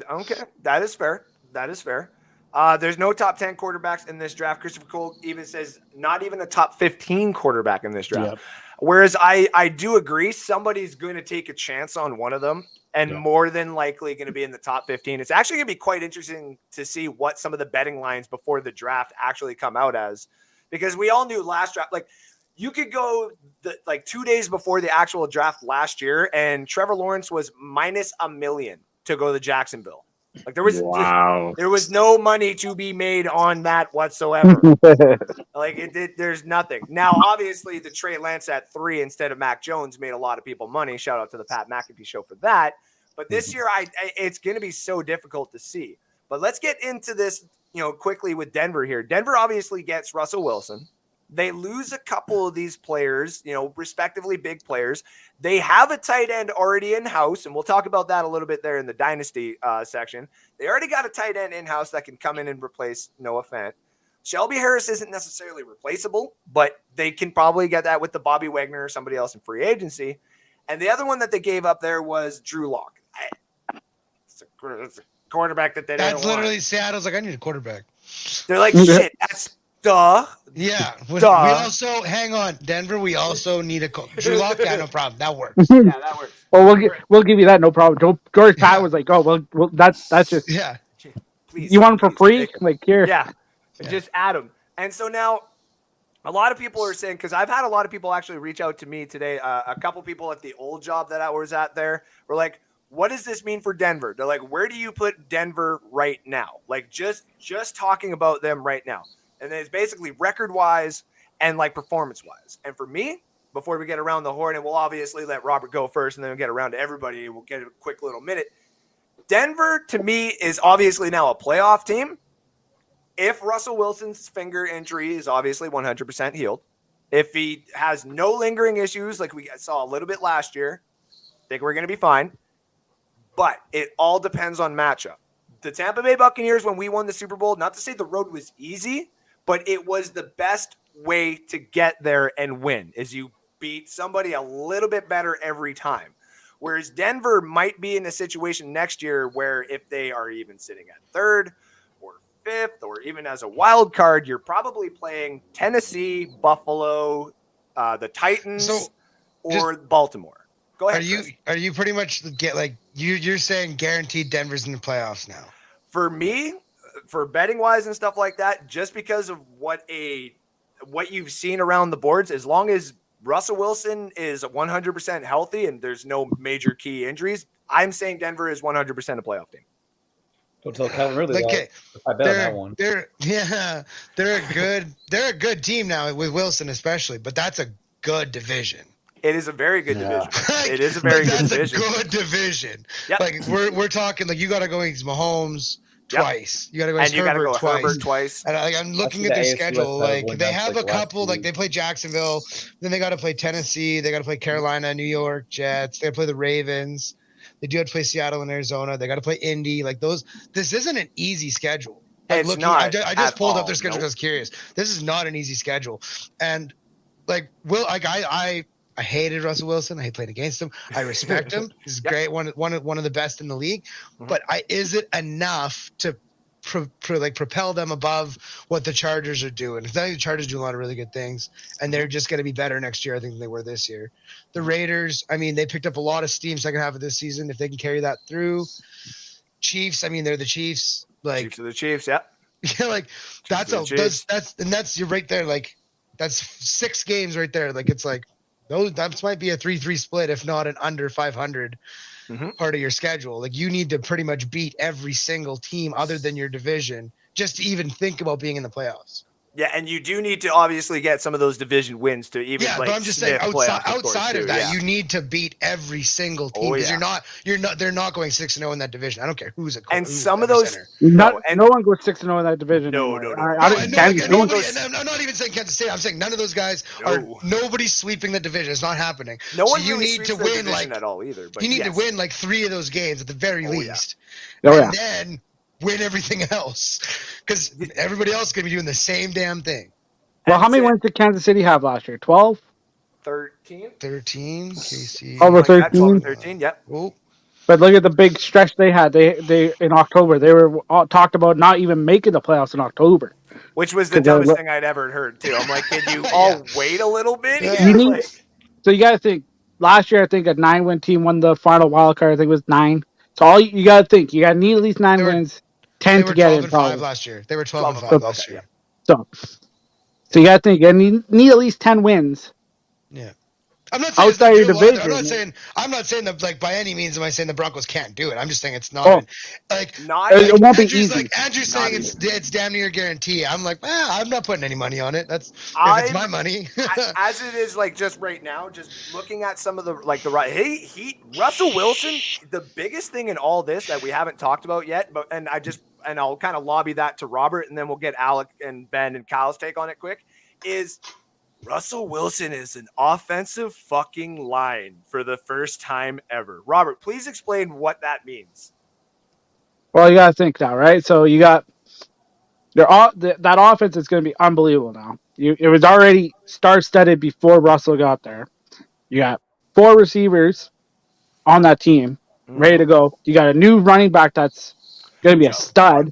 Okay, that is fair. There's no top 10 quarterbacks in this draft. Christopher Cole even says not even a top 15 quarterback in this draft. Yep. Whereas I do agree, somebody's going to take a chance on one of them, and more than likely going to be in the top 15. It's actually going to be quite interesting to see what some of the betting lines before the draft actually come out as, because we all knew last draft, like you could go 2 days before the actual draft last year, and Trevor Lawrence was minus $1 million to go to Jacksonville. Like there was no money to be made on that whatsoever. There's nothing. Now, obviously, the Trey Lance at 3 instead of Mac Jones made a lot of people money. Shout out to the Pat McAfee show for that. But this year, it's going to be so difficult to see. But let's get into this, quickly with Denver here. Denver obviously gets Russell Wilson. They lose a couple of these players, respectively big players. They have a tight end already in-house, and we'll talk about that a little bit there in the Dynasty section. They already got a tight end in-house that can come in and replace Noah Fant. Shelby Harris isn't necessarily replaceable, but they can probably get that with the Bobby Wagner or somebody else in free agency. And the other one that they gave up there was Drew Lock. It's a quarterback that they didn't want. That's literally Seattle's like, I need a quarterback. They're like, shit, that's duh. Yeah. We also, hang on, Denver, we also need a Drew Lock. Yeah, no problem. That works. Yeah, that works. Well, we'll give you that, no problem. George Pat was like, oh, well, that's just. Yeah. Please, you want him for free? Like, here. Yeah. Just add him. And so now a lot of people are saying, because I've had a lot of people actually reach out to me today. A couple people at the old job that I was at there were like, what does this mean for Denver? They're like, where do you put Denver right now? Like, just talking about them right now. And then it's basically record-wise and, like, performance-wise. And for me, before we get around the horn, and we'll obviously let Robert go first, and then we'll get around to everybody, and we'll get a quick little minute. Denver, to me, is obviously now a playoff team. If Russell Wilson's finger injury is obviously 100% healed, if he has no lingering issues like we saw a little bit last year, I think we're going to be fine. But it all depends on matchup. The Tampa Bay Buccaneers, when we won the Super Bowl, not to say the road was easy, but it was the best way to get there and win, is you beat somebody a little bit better every time. Whereas Denver might be in a situation next year where if they are even sitting at third or fifth or even as a wild card, you're probably playing Tennessee, Buffalo, the Titans, or Baltimore. Go ahead. Are you pretty much you're saying guaranteed Denver's in the playoffs now? For me, for betting wise and stuff like that, just because of what you've seen around the boards, as long as Russell Wilson is 100% healthy and there's no major key injuries, I'm saying Denver is 100% a playoff team. Don't tell Calvin Ridley. I bet on that one. They're a good team now with Wilson especially, but that's a good division. It is a very good division. It is a very good division. That's a good division. Yep. Like we're talking like you got to go against Mahomes twice. You got to go against Herbert twice. And I'm looking at their schedule. Like they have a couple. Like they play Jacksonville, then they got to play Tennessee. They got to play Carolina, New York Jets. They got to play the Ravens. They do have to play Seattle and Arizona. They got to play Indy. Like those. This isn't an easy schedule. Like, it's not. I just pulled up their schedule because I was curious. This is not an easy schedule. And like I hated Russell Wilson. I played against him. I respect him. He's great. One of the best in the league. Mm-hmm. But is it enough to propel them above what the Chargers are doing? Because I think the Chargers do a lot of really good things, and they're just going to be better next year, I think, than they were this year. The Raiders, I mean, they picked up a lot of steam second half of this season. If they can carry that through. Chiefs, I mean, they're the Chiefs. Like Chiefs are the Chiefs, yeah. Yeah, like that's you're right there. Like that's 6 games right there. Like it's like that might be a 3-3 split, if not an under 500 part of your schedule. Like you need to pretty much beat every single team other than your division just to even think about being in the playoffs. Yeah, and you do need to obviously get some of those division wins to even. Yeah, but I'm just saying outside of that, you need to beat every single team because they're not going 6-0 in that division. I don't care who's a and some of those no one goes 6-0 in that division. No. I'm not even saying Kansas State. I'm saying none of those guys are. Nobody's sweeping the division. It's not happening. No one. So you need to win at all either. But you need to win like 3 of those games at the very least, and then win everything else because everybody else is going to be doing the same damn thing. Well, how many wins did Kansas City have last year? 12? 13? 13. KC. Over 13? 13, yep. Oh. But look at the big stretch they had. They in October. They were talked about not even making the playoffs in October. Which was the dumbest thing I'd ever heard, too. I'm like, can you all wait a little bit? Yeah. So you got to think. Last year, I think a 9-win team won the final wild card. I think it was 9. So all you got to think. You got to need at least 9 wins. 10 to get in. 12-5 last year. They were 12-5 last year. So you got to think. You need at least 10 wins. Yeah. I'm not saying outside your division. I'm not saying that like by any means am I saying the Broncos can't do it. I'm just saying it's not it won't be easy. Like Andrew's saying it's damn near guarantee. I'm like, I'm not putting any money on it. If it's my money. As it is like just right now, just looking at some of the Russell Wilson, the biggest thing in all this that we haven't talked about yet, and I'll kind of lobby that to Robert and then we'll get Alec and Ben and Kyle's take on it quick, is Russell Wilson is an offensive fucking line for the first time ever. Robert, please explain what that means. Well, you got to think now, right? So you got that offense is going to be unbelievable now. It was already star-studded before Russell got there. You got 4 receivers on that team ready to go. You got a new running back that's going to be a stud,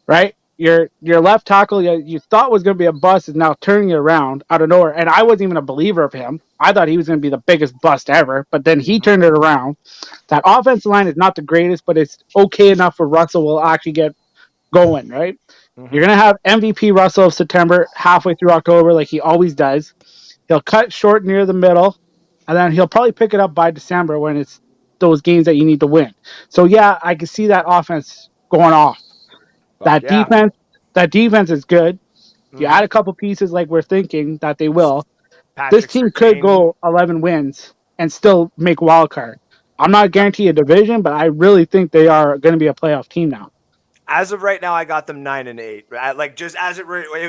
right? Your left tackle you thought was going to be a bust is now turning it around out of nowhere. And I wasn't even a believer of him. I thought he was going to be the biggest bust ever, but then he turned it around. That offensive line is not the greatest, but it's okay enough for Russell will actually get going, right? You're going to have MVP Russell of September halfway through October like he always does. He'll cut short near the middle, and then he'll probably pick it up by December when it's those games that you need to win. So, yeah, I can see that offense going off. That defense is good. If you add a couple pieces like we're thinking that they will, this team could go 11 wins and still make wild card. I'm not guaranteeing a division, but I really think they are going to be a playoff team now. As of right now, I got them 9-8. Like just as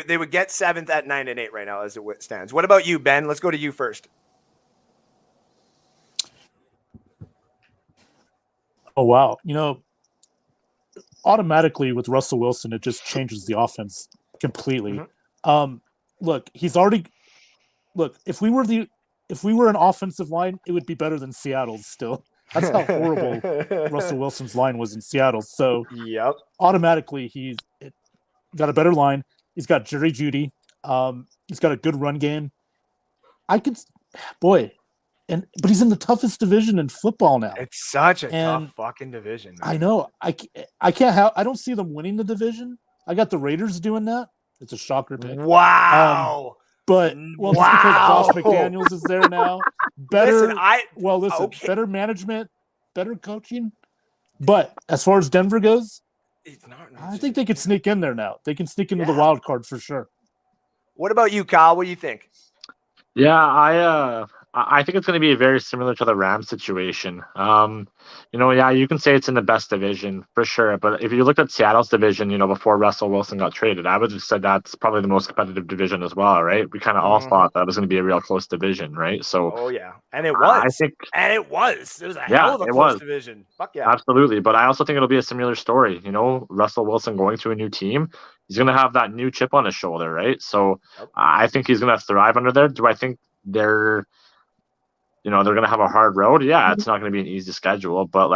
they would get 7th at 9-8 right now as it stands. What about you, Ben? Let's go to you first. Oh wow! Automatically with Russell Wilson, it just changes the offense completely. Look, if we were if we were an offensive line, it would be better than Seattle's still. That's how horrible Russell Wilson's line was in Seattle. So Yep. automatically he's got a better line. He's got Jerry Jeudy. He's got a good run game. But he's in the toughest division in football now. It's such a tough fucking division, man. I know. I don't see them winning the division. I got the Raiders doing that. It's a shocker pick. Wow. But just because Josh McDaniels is there now, better management, better coaching. But as far as Denver goes, I think they could sneak in there now. They can sneak into the wild card for sure. What about you, Kyle? What do you think? Yeah, I think it's going to be very similar to the Rams situation. You can say it's in the best division for sure. But if you looked at Seattle's division, before Russell Wilson got traded, I would have said that's probably the most competitive division as well, right? We kind of all thought that was going to be a real close division, right? So, and it was. It was a hell of a close division. Fuck yeah, absolutely. But I also think it'll be a similar story. Russell Wilson going to a new team, he's going to have that new chip on his shoulder, right? So, I think he's going to thrive under there. Do I think they're going to have a hard road? Yeah, it's not going to be an easy schedule, but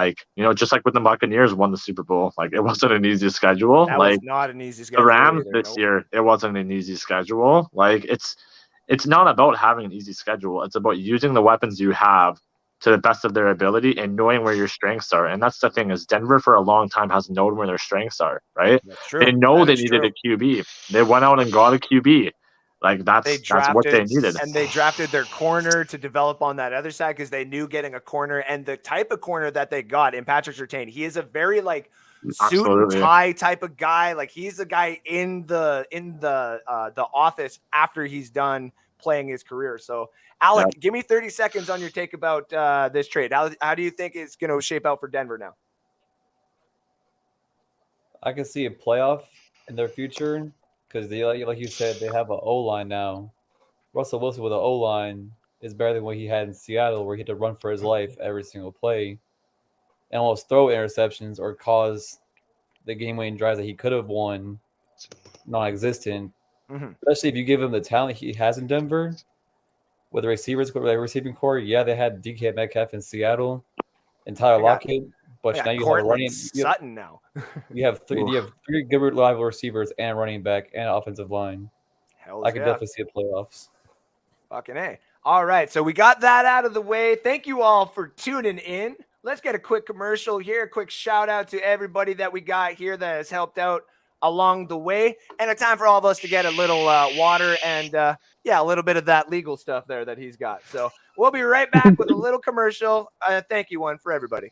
just like with the Buccaneers won the Super Bowl, it wasn't an easy schedule. That was not an easy schedule. The Rams this year, it wasn't an easy schedule. It's not about having an easy schedule. It's about using the weapons you have to the best of their ability and knowing where your strengths are. And that's the thing is Denver for a long time has known where their strengths are, right? That's true. They know they needed a QB. They went out and got a QB. That's what they needed. And they drafted their corner to develop on that other side because they knew getting a corner and the type of corner that they got in Patrick Surtain. He is a very suit and tie type of guy. He's the guy in the office after he's done playing his career. So Alec, give me 30 seconds on your take about this trade. How do you think it's going to shape out for Denver now? I can see a playoff in their future. Because like you said, they have an O-line now. Russell Wilson with an O-line is better than what he had in Seattle, where he had to run for his life every single play and almost throw interceptions or cause the game-winning drives that he could have won non-existent. Mm-hmm. Especially if you give him the talent he has in Denver with the receiving core. Yeah, they had DK Metcalf in Seattle and Tyler Lockett. But now you have running Sutton now. You have three good reliable receivers and running back and offensive line. I could definitely see the playoffs. Fucking A. All right, so we got that out of the way. Thank you all for tuning in. Let's get a quick commercial here. A quick shout out to everybody that we got here that has helped out along the way. And a time for all of us to get a little water and a little bit of that legal stuff there that he's got. So we'll be right back with a little commercial. Thank you one for everybody.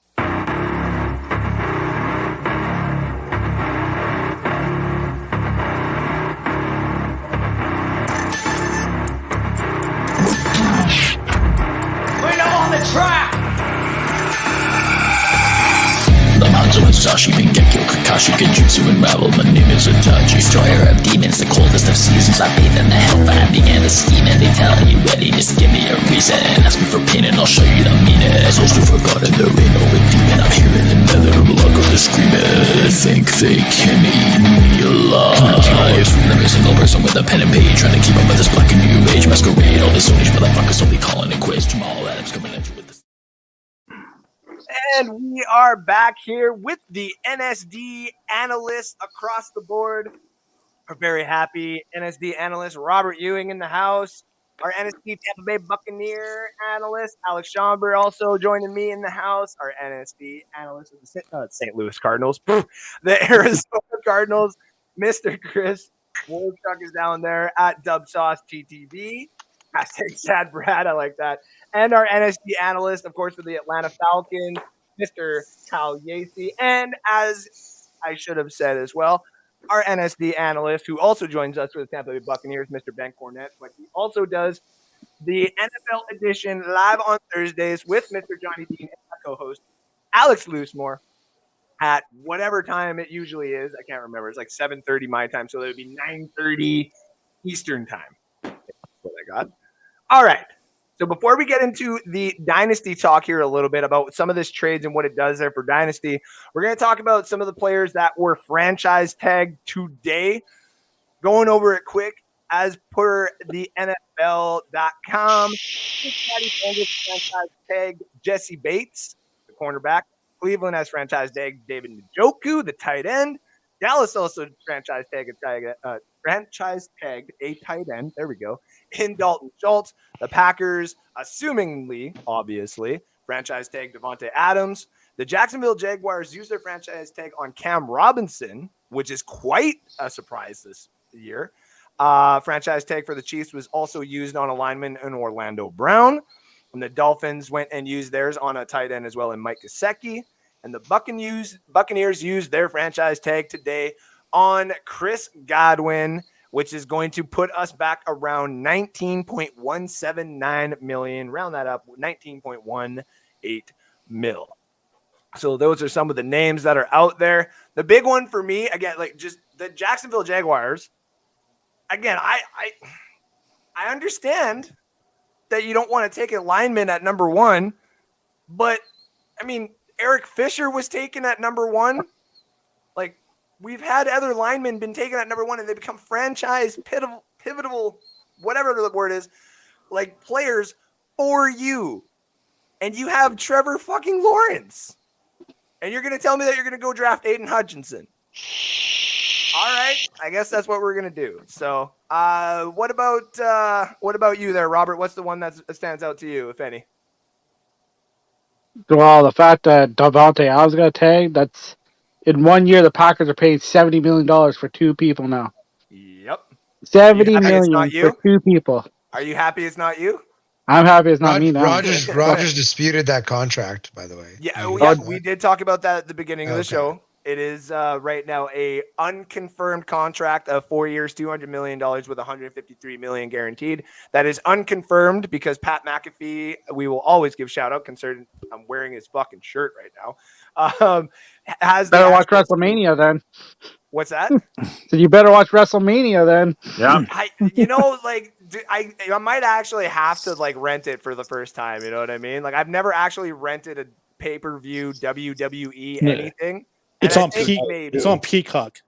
Track! The Hanzo and Sashi, Mingekyo, Kakashi, Genjutsu, and Rabble. My name is Itachi, destroyer of demons, the coldest of seasons. I bathe in the hellfire, began to scheme, and they tell you ready, just give me a reason. Ask me for pain and I'll show you the meanest. Those who forgotten, there ain't no demon. I'm here in the nether, blood go to screaming. Think they can eat me alive. Every single person with a pen and page, trying to keep up with this black and new age masquerade. All this Sony motherfuckers will be calling it quits. Jamal Adams coming at you with this. And we are back here with the NSD analysts across the board. We're very happy. NSD analyst Robert Ewing in the house. Our NSD Tampa Bay Buccaneer analyst Alex Schomburg also joining me in the house. Our NSD analyst of the St. Louis Cardinals, the Arizona Cardinals, Mr. Chris Wolchuk is down there at DubSauceTTV. Hashtag Sad Brad, I like that. And our NSD analyst, of course, for the Atlanta Falcons, Mr. Kyle Yacey. And as I should have said as well, our NSD analyst, who also joins us for the Tampa Bay Buccaneers, Mr. Ben Cornett, but he also does the NFL edition live on Thursdays with Mr. Johnny Dean and my co-host, Alex Loosemore, at whatever time it usually is. I can't remember. It's like 7:30 my time, so it would be 9:30 Eastern time. That's what I got. All right. So before we get into the Dynasty talk here a little bit about some of this trades and what it does there for Dynasty, we're going to talk about some of the players that were franchise tagged today. Going over it quick, as per the NFL.com, Cincinnati Bengals franchise tagged Jesse Bates, the cornerback. Cleveland has franchise tagged David Njoku, the tight end. Dallas also franchise tagged a tight end. There we go. In Dalton Schultz. The Packers, assumingly, obviously, franchise tag Davante Adams. The Jacksonville Jaguars used their franchise tag on Cam Robinson, which is quite a surprise this year. Franchise tag for the Chiefs was also used on a lineman in Orlando Brown. And the Dolphins went and used theirs on a tight end as well in Mike Gesicki. And the Buccaneers used their franchise tag today on Chris Godwin, which is going to put us back around $19.179 million. Round that up, $19.18 million. So those are some of the names that are out there. The big one for me, again, like just the Jacksonville Jaguars. Again, I understand that you don't want to take a lineman at number one, but I mean, Eric Fisher was taken at number one. Like, we've had other linemen been taken at number one, and they become franchise pivotal, whatever the word is, like players for you. And you have Trevor fucking Lawrence. And you're going to tell me that you're going to go draft Aiden Hutchinson. All right. I guess that's what we're going to do. So what about you there, Robert? What's the one that stands out to you, if any? Well, the fact that Davante Adams got tagged, that's in 1 year the Packers are paying $70 million for two people now. Yep. $70 million for two people. Are you happy it's not you? I'm happy it's not me now. Rodgers disputed that contract, by the way. Yeah, we did talk about that at the beginning of the show. It is right now a unconfirmed contract of 4 years, $200 million with $153 million guaranteed. That is unconfirmed because Pat McAfee, we will always give shout out concerning I'm wearing his fucking shirt right now. Better watch WrestleMania then. What's that? So you better watch WrestleMania then. Yeah. I might actually have to like rent it for the first time. You know what I mean? Like I've never actually rented a pay-per-view WWE anything. It's on Peacock.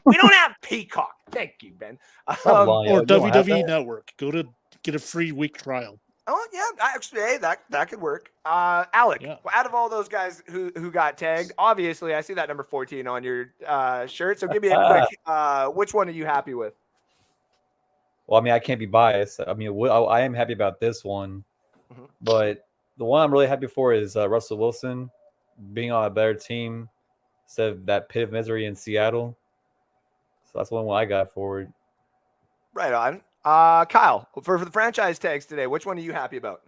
We don't have Peacock. Thank you, Ben. Or WWE Network. Go to get a free week trial. Oh yeah, actually, hey, that could work. Alec, out of all those guys who got tagged, obviously I see that number 14 on your shirt. So give me a quick. Which one are you happy with? Well, I mean, I can't be biased. I mean, I am happy about this one, but the one I'm really happy for is Russell Wilson being on a better team instead of that pit of misery in Seattle. So that's the one I got forward. Right on. Kyle, for the franchise tags today, which one are you happy about?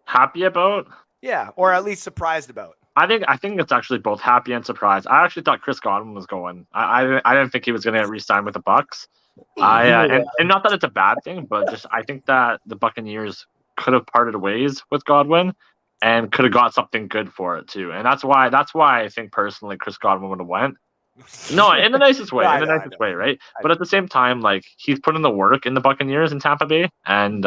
Happy about? Yeah, or at least surprised about. I think it's actually both happy and surprised. I actually thought Chris Godwin was going. I didn't think he was going to re-sign with the Bucs. And not that it's a bad thing, but just I think that the Buccaneers could have parted ways with Godwin and could have got something good for it too. And that's why I think personally Chris Godwin would have went. No, in the nicest way, way, right? But at the same time, like he's put in the work in the Buccaneers in Tampa Bay, and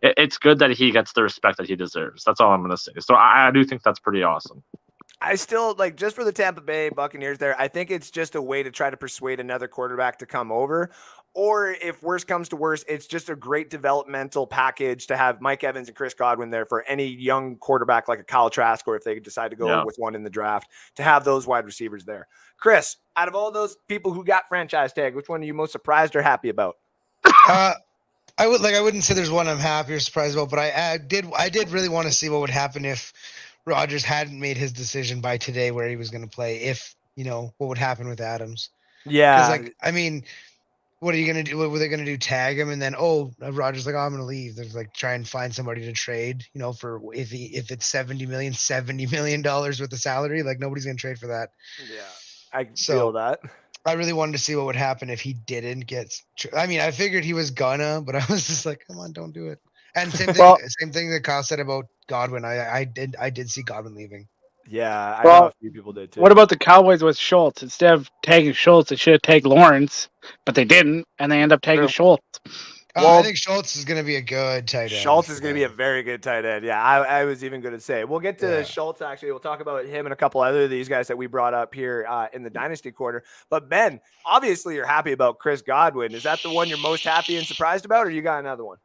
it's good that he gets the respect that he deserves. That's all I'm going to say. So I do think that's pretty awesome. I still like just for the Tampa Bay Buccaneers there. I think it's just a way to try to persuade another quarterback to come over. Or if worse comes to worse, it's just a great developmental package to have Mike Evans and Chris Godwin there for any young quarterback like a Kyle Trask, or if they decide to go with one in the draft, to have those wide receivers there. Chris, out of all those people who got franchise tag, which one are you most surprised or happy about? I wouldn't say there's one I'm happy or surprised about, but I did really want to see what would happen if Rodgers hadn't made his decision by today where he was going to play. If what would happen with Adams? Yeah, I mean, what are you going to do? What were they going to do? Tag him, and then Rodgers like, I'm going to leave. They're like try and find somebody to trade. For if it's $70 million worth of salary, like nobody's going to trade for that. Yeah, I feel that. I really wanted to see what would happen if he didn't get. I mean, I figured he was gonna, but I was just like, come on, don't do it. And same thing that Kyle said about Godwin. I did see Godwin leaving. Yeah, I know a few people did too. What about the Cowboys with Schultz? Instead of tagging Schultz, they should have tagged Lawrence, but they didn't, and they end up tagging Schultz. I think Schultz is going to be a good tight end. Schultz is going to be a very good tight end. Yeah, I was even going to say. We'll get to Schultz, actually. We'll talk about him and a couple other of these guys that we brought up here in the Dynasty Corner. But, Ben, obviously you're happy about Chris Godwin. Is that the one you're most happy and surprised about, or you got another one?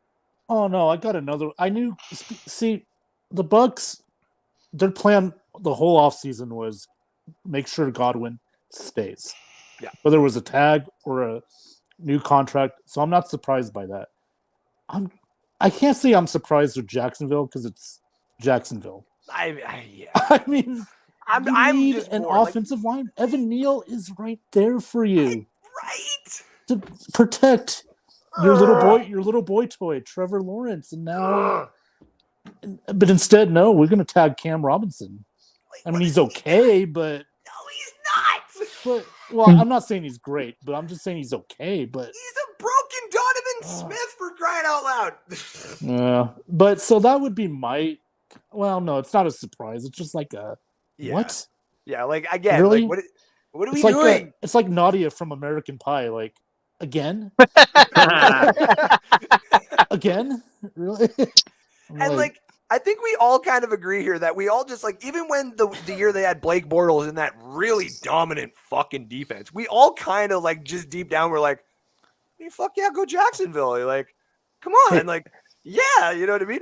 Oh, no, I got another. I knew – see, the Bucs, their plan the whole offseason was make sure Godwin stays. Yeah. Whether it was a tag or a new contract. So I'm not surprised by that. I can't say I'm surprised with Jacksonville because it's Jacksonville. I mean, I'm just an offensive line. Evan Neal is right there for you. Right. To protect your little boy toy, Trevor Lawrence. And now but instead, no, we're gonna tag Cam Robinson. I mean, he's okay, but no, he's not. But well, I'm not saying he's great, but I'm just saying he's okay. But he's a broken Donovan Smith, for crying out loud. Yeah, but so that would be my. Well, no, it's not a surprise. It's just like a what? Yeah, like again, really? Like, what are we like doing? It's like Nadia from American Pie. Like again, again, really? And like, I think we all kind of agree here that we all just like, even when the year they had Blake Bortles in that really dominant fucking defense, we all kind of like just deep down we're like, hey, fuck yeah, go Jacksonville. You're like, come on, like, yeah, you know what I mean?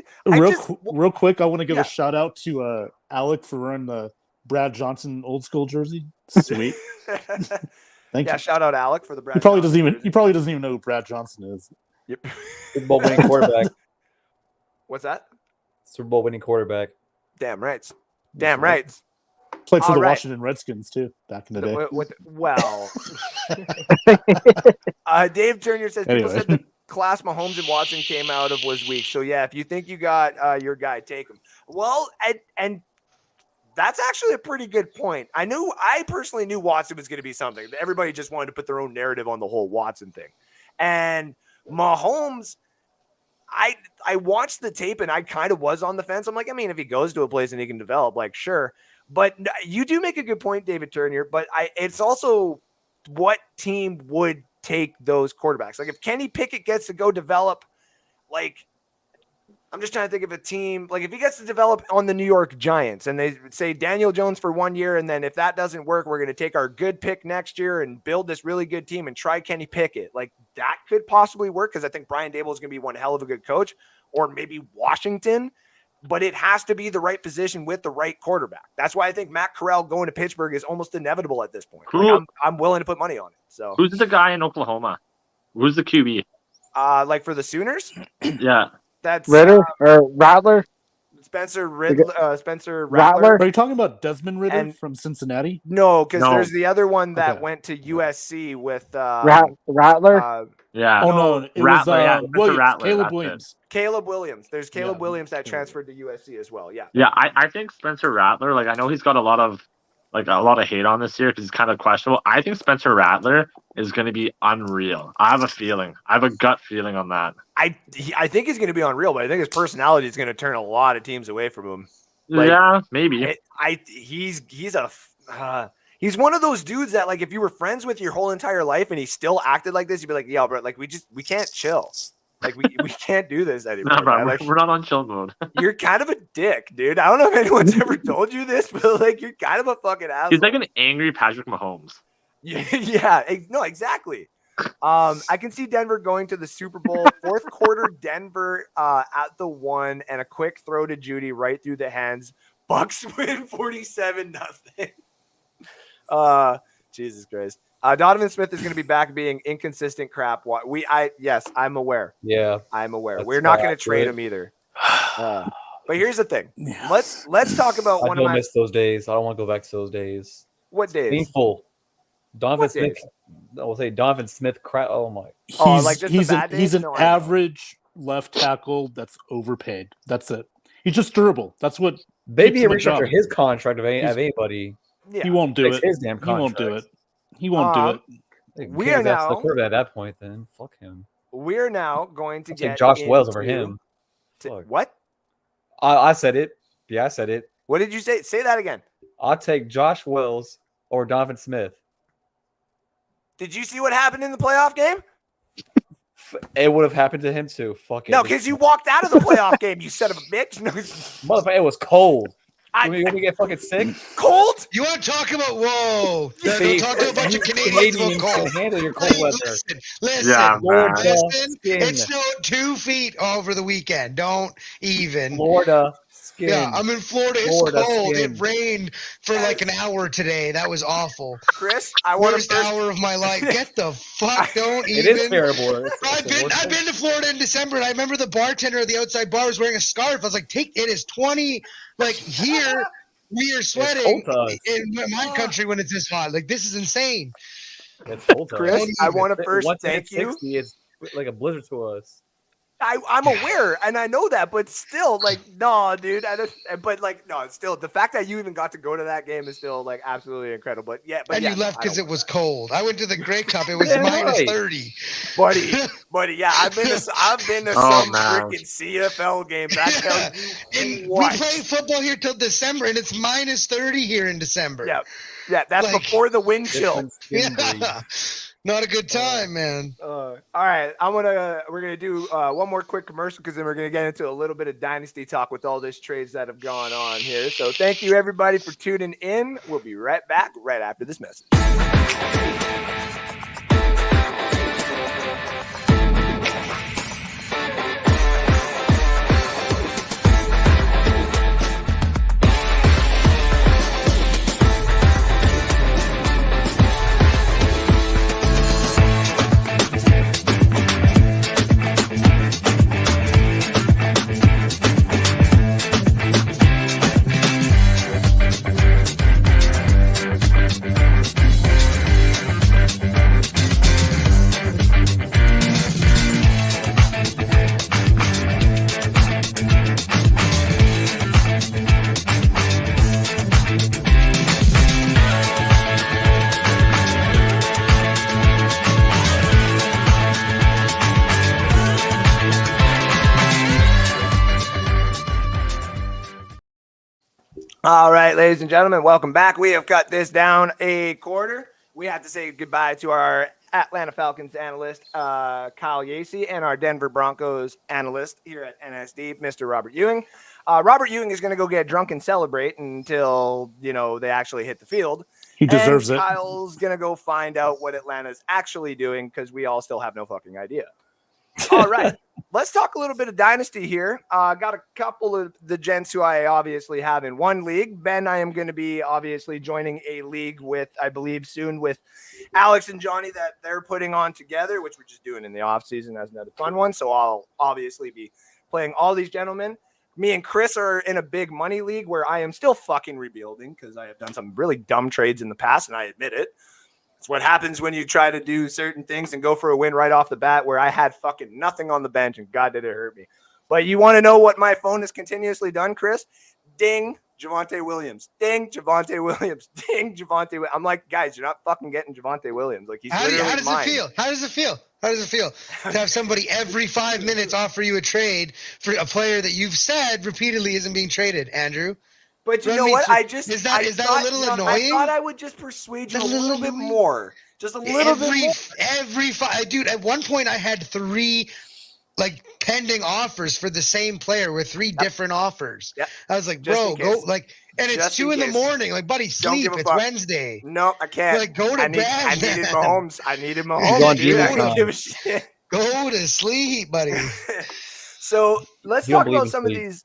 Real quick, I want to give a shout out to Alec for wearing the Brad Johnson old school jersey. Sweet. Thank you. Shout out Alec for the Brad. He probably doesn't even know who Brad Johnson is. Yep. Super Bowl winning quarterback. What's that? Super Bowl winning quarterback. Damn right. Damn right. Played for the Washington Redskins too back in the day. Dave Turner says people said the class Mahomes and Watson came out of was weak. So yeah, if you think you got your guy, take him. Well, and that's actually a pretty good point. I personally knew Watson was going to be something. Everybody just wanted to put their own narrative on the whole Watson thing. And Mahomes, I watched the tape and I kind of was on the fence. I'm like, I mean, if he goes to a place and he can develop, like, sure. But you do make a good point, David Turner. But it's also what team would take those quarterbacks. Like if Kenny Pickett gets to go develop, like, I'm just trying to think of a team, like if he gets to develop on the New York Giants and they say Daniel Jones for 1 year, and then if that doesn't work, we're going to take our good pick next year and build this really good team and try Kenny Pickett. Like that could possibly work because I think Brian Dable is going to be one hell of a good coach, or maybe Washington, but it has to be the right position with the right quarterback. That's why I think Matt Corral going to Pittsburgh is almost inevitable at this point. Like, I'm willing to put money on it. So who's the guy in Oklahoma? Who's the QB? Like for the Sooners? Yeah. That's Ritter or Rattler? Spencer Rattler. Are you talking about Desmond Ritter from Cincinnati? No, because there's the other one that went to USC with Rattler. Yeah. Oh no, it Rattler, was Williams, Rattler, Caleb Williams. Caleb Williams. There's Caleb Williams that transferred to USC as well. Yeah. Yeah, I think Spencer Rattler. Like I know he's got a lot of hate on this year because he's kind of questionable. I think Spencer Rattler is going to be unreal. I have a feeling. I have a gut feeling on that. I think he's going to be unreal, but I think his personality is going to turn a lot of teams away from him. Like, yeah, maybe. He's one of those dudes that like if you were friends with your whole entire life and he still acted like this, you'd be like, yeah, bro, like we can't chill. Like we can't do this anymore. No, bro, we're not on chill mode. You're kind of a dick, dude. I don't know if anyone's ever told you this, but like you're kind of a fucking asshole. He's like an angry Patrick Mahomes. Yeah, no, exactly. I can see Denver going to the Super Bowl. Fourth quarter, Denver at the 1, and a quick throw to Judy right through the hands. Bucks win 47-0. Jesus Christ. Donovan Smith is going to be back being inconsistent crap. Yes, I'm aware. Yeah, I'm aware. We're not going to trade him either. But here's the thing. Let's talk about one of my. I miss those days. I don't want to go back to those days. What days? Painful. Donovan Smith. I will say Donovan Smith. Oh my. He's an average left tackle that's overpaid. That's it. He's just durable. That's what. Maybe he restructure his contract of anybody. Yeah. He won't do it. His damn contract. He won't do it. He won't do it. We are now the quarterback at that point. Then fuck him. We're now going to get Josh Wells over him. What? I said it. Yeah, I said it. What did you say? Say that again. I'll take Josh Wells or Donovan Smith. Did you see what happened in the playoff game? It would have happened to him too. Fuck it. No, because you walked out of the playoff game, you son of a bitch. No, Motherfucker, it was cold. You want to get fucking sick? cold? You want to talk about whoa? See, Don't talk to a bunch of Canadians about can cold. handle your cold weather. Listen, Yeah, man. listen. Skin. It snowed 2 feet over the weekend. Don't even. Florida skin. Yeah, I'm in Florida. It's Florida cold. skin. It rained for like an hour today. That was awful. Chris, I want Worst to hour of my life. Get the fuck. Don't It even. is terrible. I've been to Florida in December, and I remember the bartender at the outside bar was wearing a scarf. I was like, it is 20. Like here, we are sweating cold to us. in my country when it's this hot. Like this is insane. It's cold to us. Chris, I want to first Once it thank hits you. 60, it's like a blizzard to us. I'm aware, and I know that, but still, like, no, dude. But like, no, still, the fact that you even got to go to that game is still like absolutely incredible. But yeah, And yeah, you left I because don't- it was cold. I went to the Grey Cup. It was Yeah, minus right. 30. buddy. Yeah, I've been to Oh, some man. freaking CFL games. I tell And you we what. play football here till December, and it's minus 30 here in December. Yeah, that's Like- before the wind chill. Different skin breed. Yeah. Not a good time, man. All right, we're gonna do one more quick commercial because then we're gonna get into a little bit of dynasty talk with all these trades that have gone on here. So thank you everybody for tuning in. We'll be right back right after this message. All right, ladies and gentlemen, welcome back. We have cut this down a quarter. We have to say goodbye to our Atlanta Falcons analyst, Kyle Yacey, and our Denver Broncos analyst here at NSD, Mr. Robert Ewing. Robert Ewing is going to go get drunk and celebrate until, they actually hit the field. He deserves and it. Kyle's going to go find out what Atlanta's actually doing because we all still have no fucking idea. All right, let's talk a little bit of dynasty here. Got a couple of the gents who I obviously have in one league. Ben, I am going to be obviously joining a league with, I believe soon, with Alex and Johnny that they're putting on together, which we're just doing in the off season as another fun one. So I'll obviously be playing all these gentlemen. Me and Chris are in a big money league where I am still fucking rebuilding because I have done some really dumb trades in the past, and I admit it. It's what happens when you try to do certain things and go for a win right off the bat where I had fucking nothing on the bench and God did it hurt me. But you want to know what my phone has continuously done, Chris? Ding, Javonte Williams. Ding, Javonte Williams. Ding, Javonte Williams. I'm like, guys, you're not fucking getting Javonte Williams. Like he's How literally does mine. it feel? How does it feel? How does it feel to have somebody every 5 minutes offer you a trade for a player that you've said repeatedly isn't being traded, Andrew? But you What know I mean, what? so I just is that thought- a little no, annoying? I thought I would just persuade you a Is that a little little bit annoying? more. Just a little bit more. Dude, at one point I had 3 pending offers for the same player with 3 different offers. Yep. I was like, Just bro, in go case. and it's Just 2 in in the case. morning. Like, buddy, Don't sleep. give a It's fuck. Wednesday. No, I can't. Like, go to I needed bed. Mahomes. I needed He's Mahomes, on dude. I demon don't time. give a shit. Go to sleep, buddy. So let's You don't talk about believe in some of sleep. these.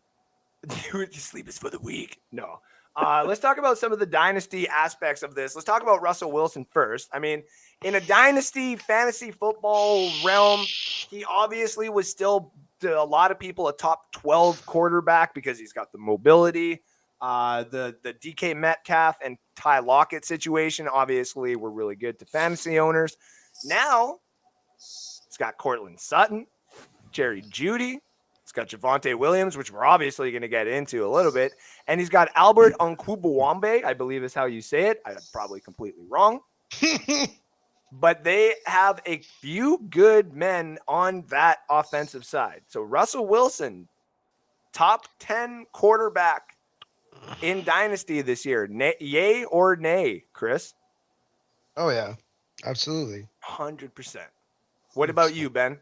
Dude, sleep is for the weak. No. Let's talk about some of the dynasty aspects of this. Let's talk about Russell Wilson first. I mean, in a dynasty fantasy football realm, he obviously was still, to a lot of people, a top 12 quarterback because he's got the mobility. The DK Metcalf and Ty Lockett situation obviously were really good to fantasy owners. Now, it's got Cortland Sutton, Jerry Jeudy. It's got Javonte Williams, which we're obviously going to get into a little bit. And he's got Albert Okwubuwambe, I believe is how you say it. I'm probably completely wrong. But they have a few good men on that offensive side. So Russell Wilson, top 10 quarterback in Dynasty this year. Yay or nay, Chris? Oh, yeah. Absolutely. 100%. What about you, Ben?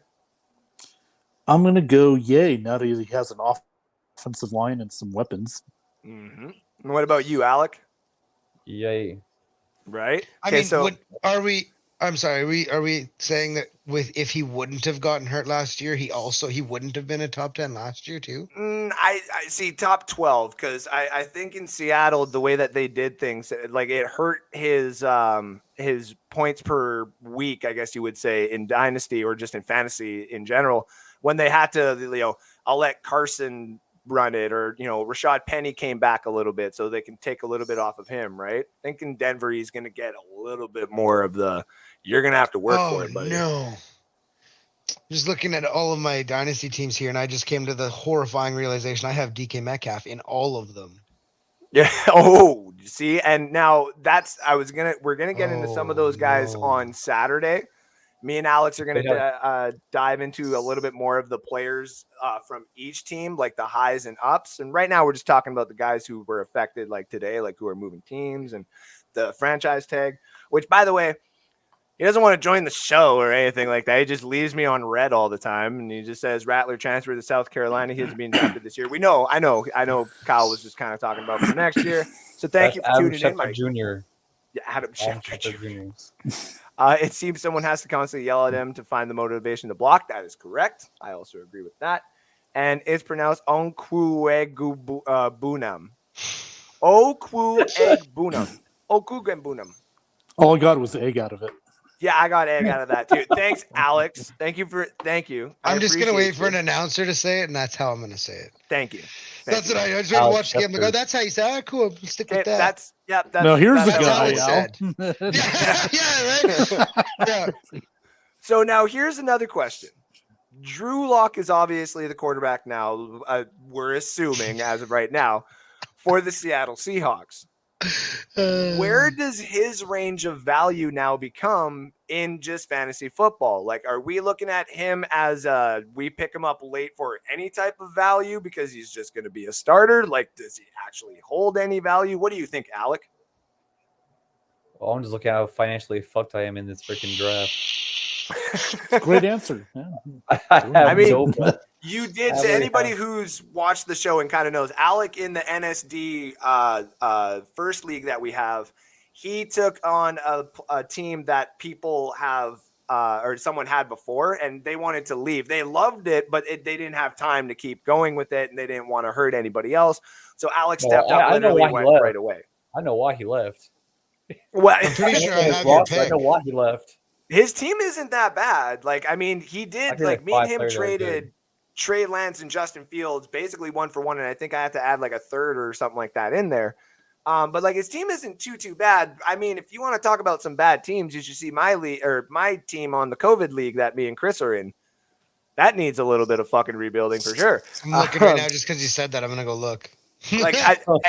I'm gonna go yay now that he has an offensive line and some weapons. Mm-hmm. And what about you, Alec? Yay. Right? I Okay, mean, so are we? I'm sorry. Are we saying that if he wouldn't have gotten hurt last year, he wouldn't have been a top 10 last year too? I see top 12 because I think in Seattle the way that they did things, like it hurt his points per week, I guess you would say, in Dynasty or just in fantasy in general, when they had to, I'll let Carson run it, or Rashad Penny came back a little bit so they can take a little bit off of him, right? I think in Denver he's going to get a little bit more of the you're going to have to work for it, buddy. No. Just looking at all of my dynasty teams here, and I just came to the horrifying realization I have DK Metcalf in all of them. Yeah. Oh, you see, and now we're gonna get into some of those guys on Saturday. Me and Alex are gonna dive into a little bit more of the players from each team, like the highs and ups. And right now we're just talking about the guys who were affected, like today, like who are moving teams and the franchise tag. Which, by the way, he doesn't want to join the show or anything like that. He just leaves me on red all the time, and he just says Rattler transferred to South Carolina. He isn't being drafted this year. I know. Kyle was just kind of talking about for next year. So thank you for tuning in, Mike. Jr. Yeah, Adam Schefter Jr. Jr. It seems someone has to constantly yell at him to find the motivation to block. That is correct. I also agree with that. And it's pronounced Onkwuegbunam. Onkwuegbunam. All I got was the egg out of it. Yeah, I got egg out of that too. Thanks, Alex. Thank you. I'm just gonna wait for an announcer to say it, and that's how I'm gonna say it. Thank you. That's what I just want to watch the game and go, that's how you say it. All right, cool. We'll stick with that. No, here's the guy. Yeah. So now here's another question. Drew Lock is obviously the quarterback now. We're assuming as of right now for the Seattle Seahawks. Where does his range of value now become in just fantasy football? Like, are we looking at him as we pick him up late for any type of value because he's just going to be a starter? Like, does he actually hold any value? What do you think, Alec? Well, I'm just looking at how financially fucked I am in this freaking draft. Great answer. Yeah. I mean, you did. To anybody who's watched the show and kind of knows, Alec in the NSD first league that we have, he took on a team that people have or someone had before, and they wanted to leave. They loved it, but they didn't have time to keep going with it, and they didn't want to hurt anybody else. So Alex stepped up, literally went right away. I know why he left. Well, I'm pretty sure I have your pick. I know why he left. His team isn't that bad. Like, I mean, he did, like, me and him traded Trey Lance and Justin Fields basically 1-for-1, and I think I have to add like a third or something like that in there. But like his team isn't too bad. I mean, if you want to talk about some bad teams, you should see my team on the COVID league that me and Chris are in. That needs a little bit of fucking rebuilding for sure. I'm looking right now just because you said that. I'm gonna go look. Like,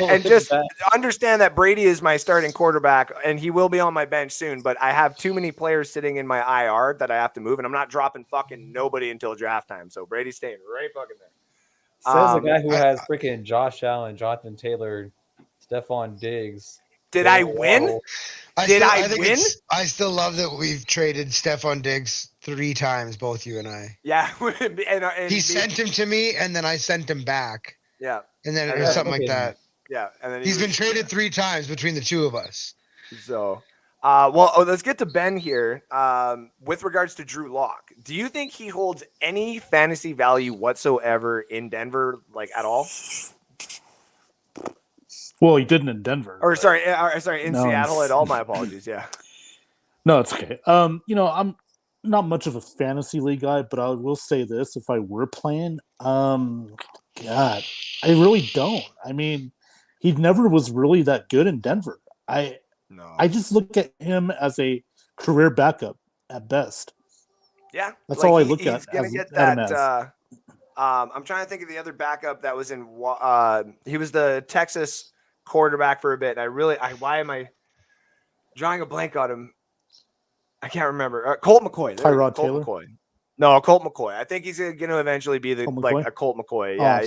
and just understand that Brady is my starting quarterback, and he will be on my bench soon. But I have too many players sitting in my IR that I have to move, and I'm not dropping fucking nobody until draft time. So Brady's staying right fucking there. Says the guy who has freaking Josh Allen, Jonathan Taylor, Stephon Diggs. Did I win? I win? I still love that we've traded Stephon Diggs 3 times, both you and I. Yeah, and he sent him to me, and then I sent him back. Yeah. And then or something like that. Yeah. And then he's been traded 3 times between the two of us. So, let's get to Ben here. With regards to Drew Lock, do you think he holds any fantasy value whatsoever in Denver, like at all? Well, he didn't in Denver. Or sorry, in Seattle at all. My apologies. Yeah. No, it's okay. I'm not much of a fantasy league guy, but I will say this: if I were playing, God, I really don't. I mean, he never was really that good in Denver. I just look at him as a career backup at best. Yeah, that's all I look at. He's gonna get that. I'm trying to think of the other backup that was in. He was the Texas quarterback for a bit. Why am I drawing a blank on him? I can't remember. Colt McCoy. Tyrod Taylor. McCoy. No, Colt McCoy. I think he's going to eventually be a Colt McCoy. Yeah,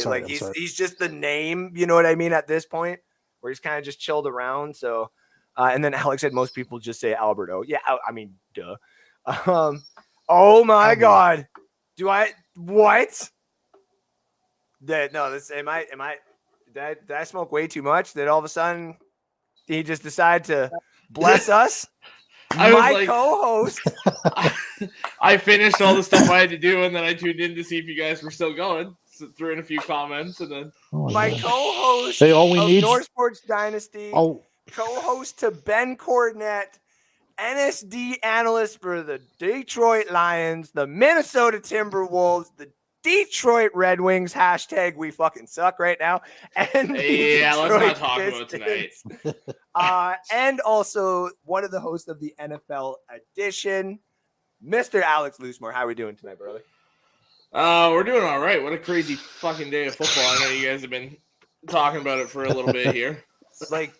he's just the name. You know what I mean? At this point, where he's kind of just chilled around. So, and then Alex said most people just say Alberto. Yeah, I mean, duh. Oh my God, What? Did I smoke way too much? That all of a sudden he just decided to bless us? My co-host. I finished all the stuff I had to do, and then I tuned in to see if you guys were still going. So threw in a few comments, and then my co-host Hey, all we of need- North Sports Dynasty, Oh, co-host to Ben Cordnett, NSD analyst for the Detroit Lions, the Minnesota Timberwolves, the Detroit Red Wings, hashtag we fucking suck right now. And yeah, let's Detroit not talk about tonight. And also one of the hosts of the NFL edition, Mr. Alex Loosemore. How are we doing tonight, brother? We're doing all right. What a crazy fucking day of football. I know you guys have been talking about it for a little bit here. Like,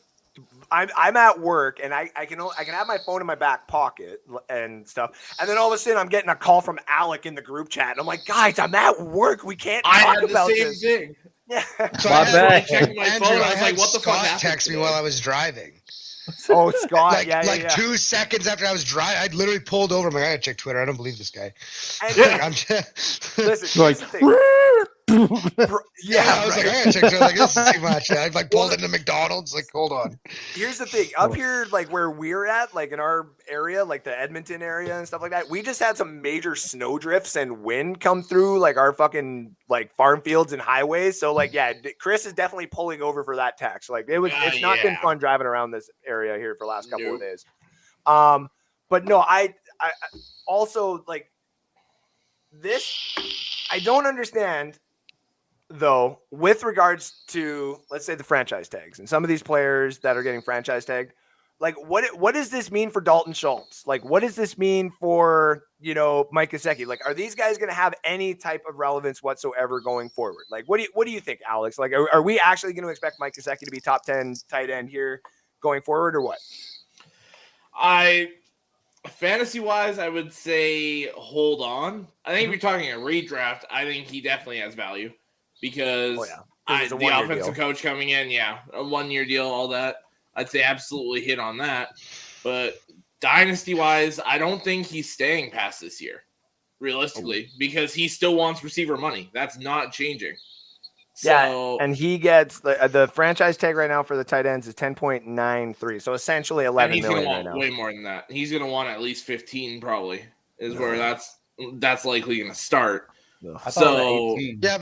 I'm at work and I can have my phone in my back pocket and stuff, and then all of a sudden I'm getting a call from Alec in the group chat, and I'm like, guys, I'm at work. We can't talk about this. Thing. Yeah. So My I bad. Checked my Andrew, phone. I I was had like, what the fuck Scott happened text me today? while I was driving. Oh, Scott. Like yeah. 2 seconds after I was driving, I literally pulled over. I'm like, I gotta check Twitter. I don't believe this guy. And Like, I'm just, listen, like, here's the thing. I was like, I gotta check Twitter. Like, this is too much. I like pulled into McDonald's. Like, hold on. Here's the thing. Up here, like where we're at, like in our area, like the Edmonton area and stuff like that, we just had some major snow drifts and wind come through like our fucking like farm fields and highways. So like, yeah, Chris is definitely pulling over for that text. Like it's not been fun driving around this area here for the last couple of days. But no, I also like this. I don't understand though, with regards to, let's say, the franchise tags and some of these players that are getting franchise tagged, like what does this mean for Dalton Schultz? Like, what does this mean for, Mike Gesicki? Like, are these guys going to have any type of relevance whatsoever going forward? Like, what do you think, Alex? Like, are we actually going to expect Mike Gesicki to be top 10 tight end here going forward, or what? Fantasy-wise, I would say hold on. I think if you're talking a redraft, I think he definitely has value. Because It's a the one-year offensive deal. coach coming in, a 1-year deal, all that, I'd say absolutely hit on that. But dynasty-wise, I don't think he's staying past this year, realistically, because he still wants receiver money. That's not changing. So, and he gets the franchise tag right now for the tight ends is 10.93, so essentially 11 he's going million to right want now. way more than that. He's going to want at least 15 probably is where that's likely going to start. I thought So 18. Yeah,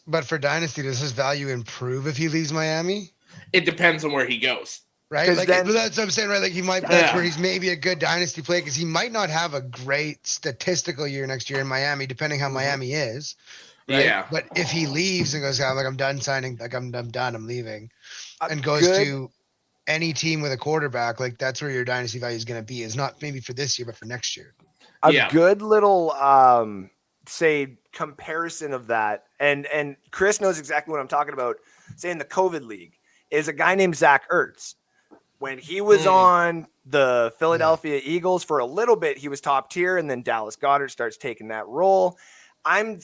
but for Dynasty, does his value improve if he leaves Miami? it depends on where he goes. Right? 'Cause Like, then- that's what I'm saying, right? Like, that's where he's maybe a good Dynasty play because he might not have a great statistical year next year in Miami, depending how Miami is. Right? Yeah. But if he leaves and goes, like, I'm done signing, like, I'm done, I'm leaving, and goes good- to any team with a quarterback, like, that's where your Dynasty value is going to be. Is not maybe for this year, but for next year. A good little say comparison of that, and Chris knows exactly what I'm talking about. Say in the COVID league is a guy named Zach Ertz. When he was on the Philadelphia Eagles for a little bit, he was top tier, and then Dallas Goedert starts taking that role. I'm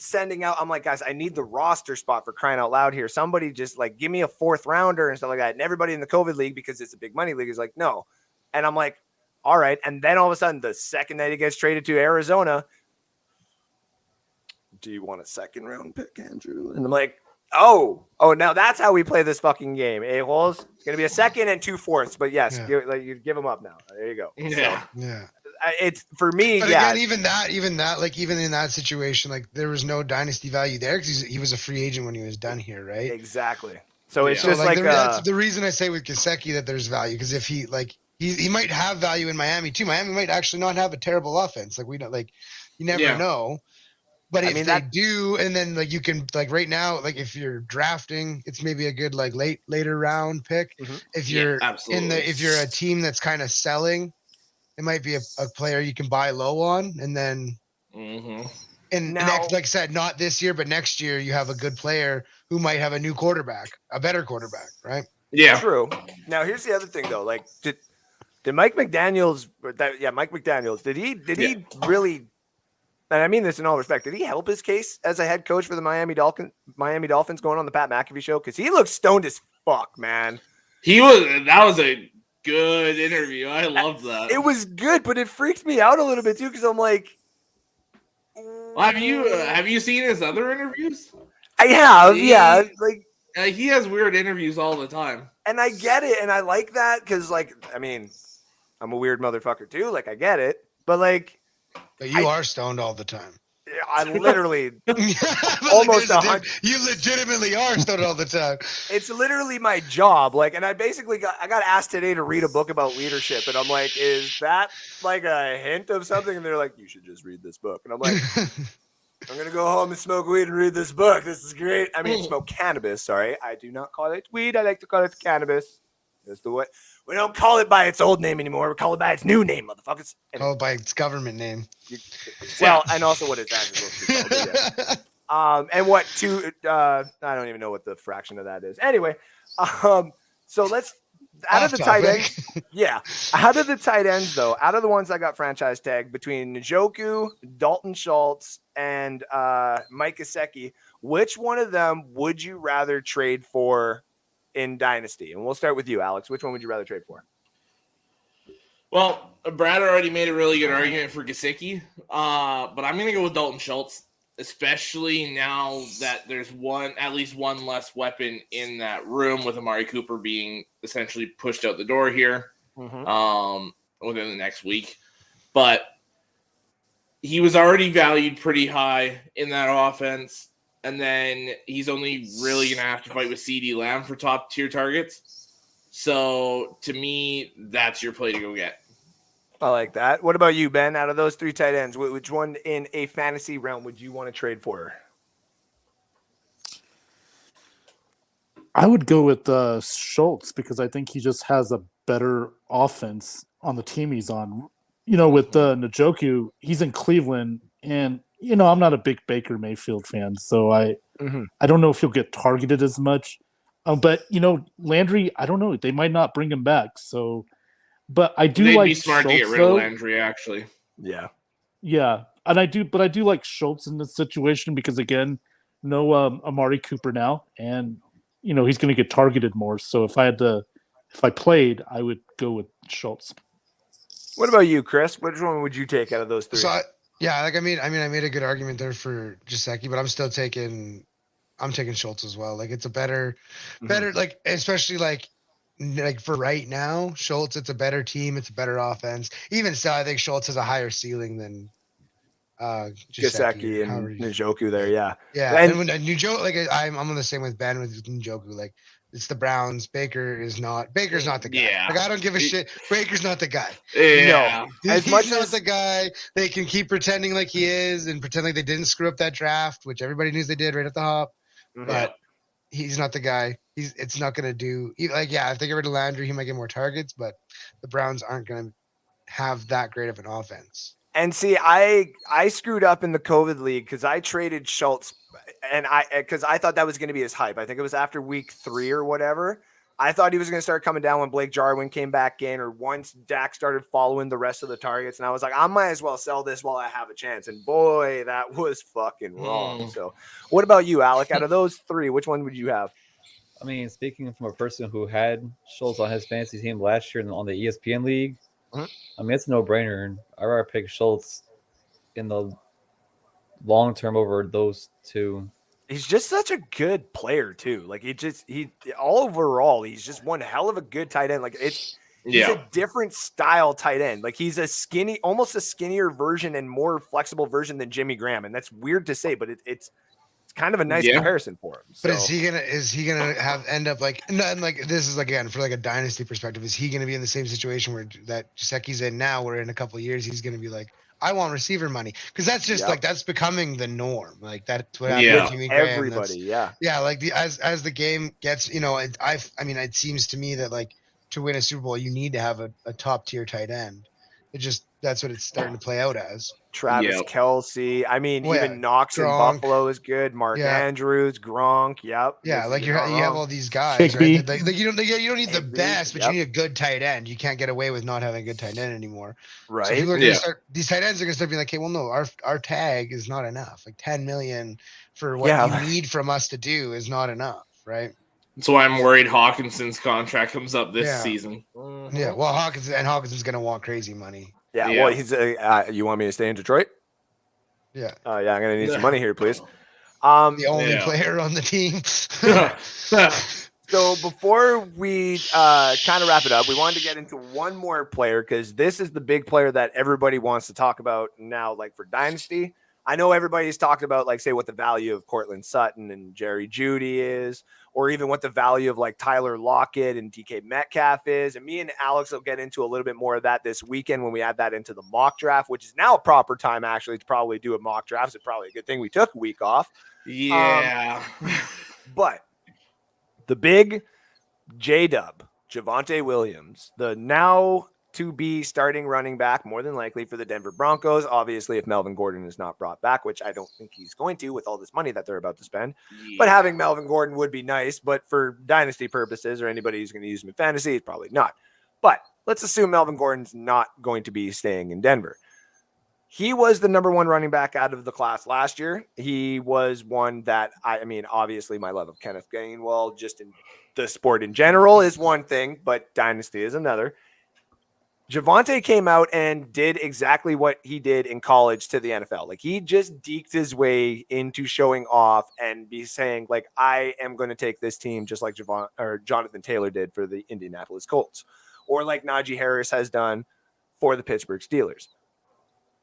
like, guys, I need the roster spot for crying out loud here. Somebody just like give me a 4th rounder and stuff like that. And everybody in the COVID league, because it's a big money league, is like, no. And I'm like, all right. And then all of a sudden, the second that he gets traded to Arizona, do you want a 2nd round pick, Andrew? And I'm like, oh, now that's how we play this fucking game. A-holes. It's going to be a 2nd and 2 4ths, but yes, you give them up now. There you go. Yeah. Yeah. It's for me. But again, even that, like, even in that situation, like, there was no Dynasty value there because he was a free agent when he was done here, right? Exactly. So it's Yeah. just like that's the reason I say with Gesicki that there's value, because if he he might have value in Miami too. Miami might actually not have a terrible offense. Like, we don't, like, you never know. But if they do, and then like you can, like, right now, like if you're drafting, it's maybe a good like later round pick. Mm-hmm. If you're if you're a team that's kind of selling, it might be a player you can buy low on, and then and next, like I said, not this year, but next year you have a good player who might have a new quarterback, a better quarterback, right? Yeah. True. Now here's the other thing though. Like, did Mike McDaniels? Mike McDaniels. Did he really? And I mean this in all respect. Did he help his case as a head coach for the Miami Dolphins going on the Pat McAfee show? Because he looked stoned as fuck, man. That was a good interview. I loved that. It was good, but it freaked me out a little bit too because I'm like, Have you seen his other interviews? I have, yeah. Like he has weird interviews all the time, and I get it, and I like that because, like, I mean, I'm a weird motherfucker too. Like, I get it, but like, But you are stoned all the time. I literally almost 100. You legitimately are stoned all the time. It's literally my job. Like, and I got asked today to read a book about leadership, and I'm like, is that like a hint of something? And they're like, you should just read this book. And I'm like, I'm gonna go home and smoke weed and read this book. This is great. I mean, smoke cannabis. Sorry, I do not call it weed. I like to call it cannabis. That's the way. We don't call it by its old name anymore. We call it by its new name, motherfuckers. Call it by its government name. Well, and also what it's actually supposed to be called. Yeah. And what I don't even know what the fraction of that is. Anyway, so let's out of the tight ends. Yeah, out of the tight ends though, out of the ones I got franchise tagged between Njoku, Dalton Schultz, and Mike Gesicki, which one of them would you rather trade for in Dynasty? And we'll start with you, Alex. Which one would you rather trade for? Well, Brad already made a really good argument for Gesicki, but I'm going to go with Dalton Schultz, especially now that there's at least one less weapon in that room with Amari Cooper being essentially pushed out the door here within the next week. But he was already valued pretty high in that offense, and then he's only really going to have to fight with CeeDee Lamb for top-tier targets. So, to me, that's your play to go get. I like that. What about you, Ben? Out of those three tight ends, which one in a fantasy realm would you want to trade for? I would go with Schultz because I think he just has a better offense on the team he's on. You know, with Njoku, he's in Cleveland, and you know I'm not a big Baker Mayfield fan, so I don't know if he'll get targeted as much. But you know, Landry, I don't know. They might not bring him back. So, but I do like. They'd be smart Schultz, to get rid of Landry, actually. Yeah, yeah, and I do like Schultz in this situation because again, no Amari Cooper now, and you know he's going to get targeted more. So if I played, I would go with Schultz. What about you, Chris? Which one would you take out of those three? So I made a good argument there for Gesicki, but I'm still taking Schultz as well. Like it's a better, like especially like for right now, Schultz. It's a better team. It's a better offense. Even so, I think Schultz has a higher ceiling than Gesicki and Njoku there. Yeah, yeah. And when Njoku, like I'm on the same with Ben with Njoku. Like it's the Browns. Baker's not the guy. Yeah. Like I don't give a shit. Baker's not the guy. Yeah. No, He's not the guy. They can keep pretending like he is and pretend like they didn't screw up that draft, which everybody knew they did right at the hop. But he's not the guy. It's not going to do. Like, yeah, if they get rid of Landry, he might get more targets, but the Browns aren't going to have that great of an offense. And see, I screwed up in the COVID league because I traded Schultz, and because I thought that was going to be his hype. I think it was after week 3 or whatever. I thought he was going to start coming down when Blake Jarwin came back in, or once Dak started following the rest of the targets. And I was like, I might as well sell this while I have a chance. And boy, that was fucking wrong. So, what about you, Alec? Out of those three, which one would you have? I mean, speaking from a person who had Schultz on his fantasy team last year on the ESPN league, I mean, it's a no-brainer. I'd rather pick Schultz in the long term over those two. He's just such a good player too. Like overall, he's just one hell of a good tight end. Like he's a different style tight end. Like he's almost a skinnier version and more flexible version than Jimmy Graham. And that's weird to say, but it's kind of a nice comparison for him. So. But is he gonna end up like this is again for like a dynasty perspective? Is he gonna be in the same situation where that Gesicki's in now, where in a couple of years he's gonna be like, I want receiver money, because that's just like that's becoming the norm. Like that's what happened with Jimmy Graham. Everybody, like as the game gets, you know, I mean, it seems to me that like to win a Super Bowl, you need to have a top tier tight end. That's what it's starting to play out as. Travis Kelce. I mean, even Knox in Buffalo is good. Mark Andrews, Gronk. Yep. Yeah, like you have all these guys, right? Like you don't need the best, but you need a good tight end. You can't get away with not having a good tight end anymore. Right. So people are gonna start, these tight ends are gonna start being like, okay, well, no, our tag is not enough. Like 10 million for what you need from us to do is not enough, right? That's why I'm worried Hawkinson's contract comes up this season. Yeah, well, Hawkinson's gonna want crazy money. Yeah. Well, he's. You want me to stay in Detroit? Yeah. I'm gonna need some money here, please. The only Yeah. player on the team. So before we kind of wrap it up, we wanted to get into one more player because this is the big player that everybody wants to talk about now, like for Dynasty. I know everybody's talked about, like, say, what the value of Cortland Sutton and Jerry Jeudy is, or even what the value of like Tyler Lockett and DK Metcalf is. And me and Alex will get into a little bit more of that this weekend when we add that into the mock draft, which is now a proper time actually to probably do a mock draft. It's probably a good thing we took a week off. Yeah. But the big J-Dub, Javonte Williams, the now to be starting running back, more than likely for the Denver Broncos. Obviously, if Melvin Gordon is not brought back, which I don't think he's going to with all this money that they're about to spend. But having Melvin Gordon would be nice. But for dynasty purposes or anybody who's going to use him in fantasy, it's probably not. But let's assume Melvin Gordon's not going to be staying in Denver. He was the number one running back out of the class last year. He was one that, I mean, obviously my love of Kenneth Gainwell just in the sport in general is one thing, but dynasty is another. Javonte came out and did exactly what he did in college to the NFL. Like, he just deked his way into showing off and be saying, like, I am going to take this team just like Jonathan Taylor did for the Indianapolis Colts, or like Najee Harris has done for the Pittsburgh Steelers.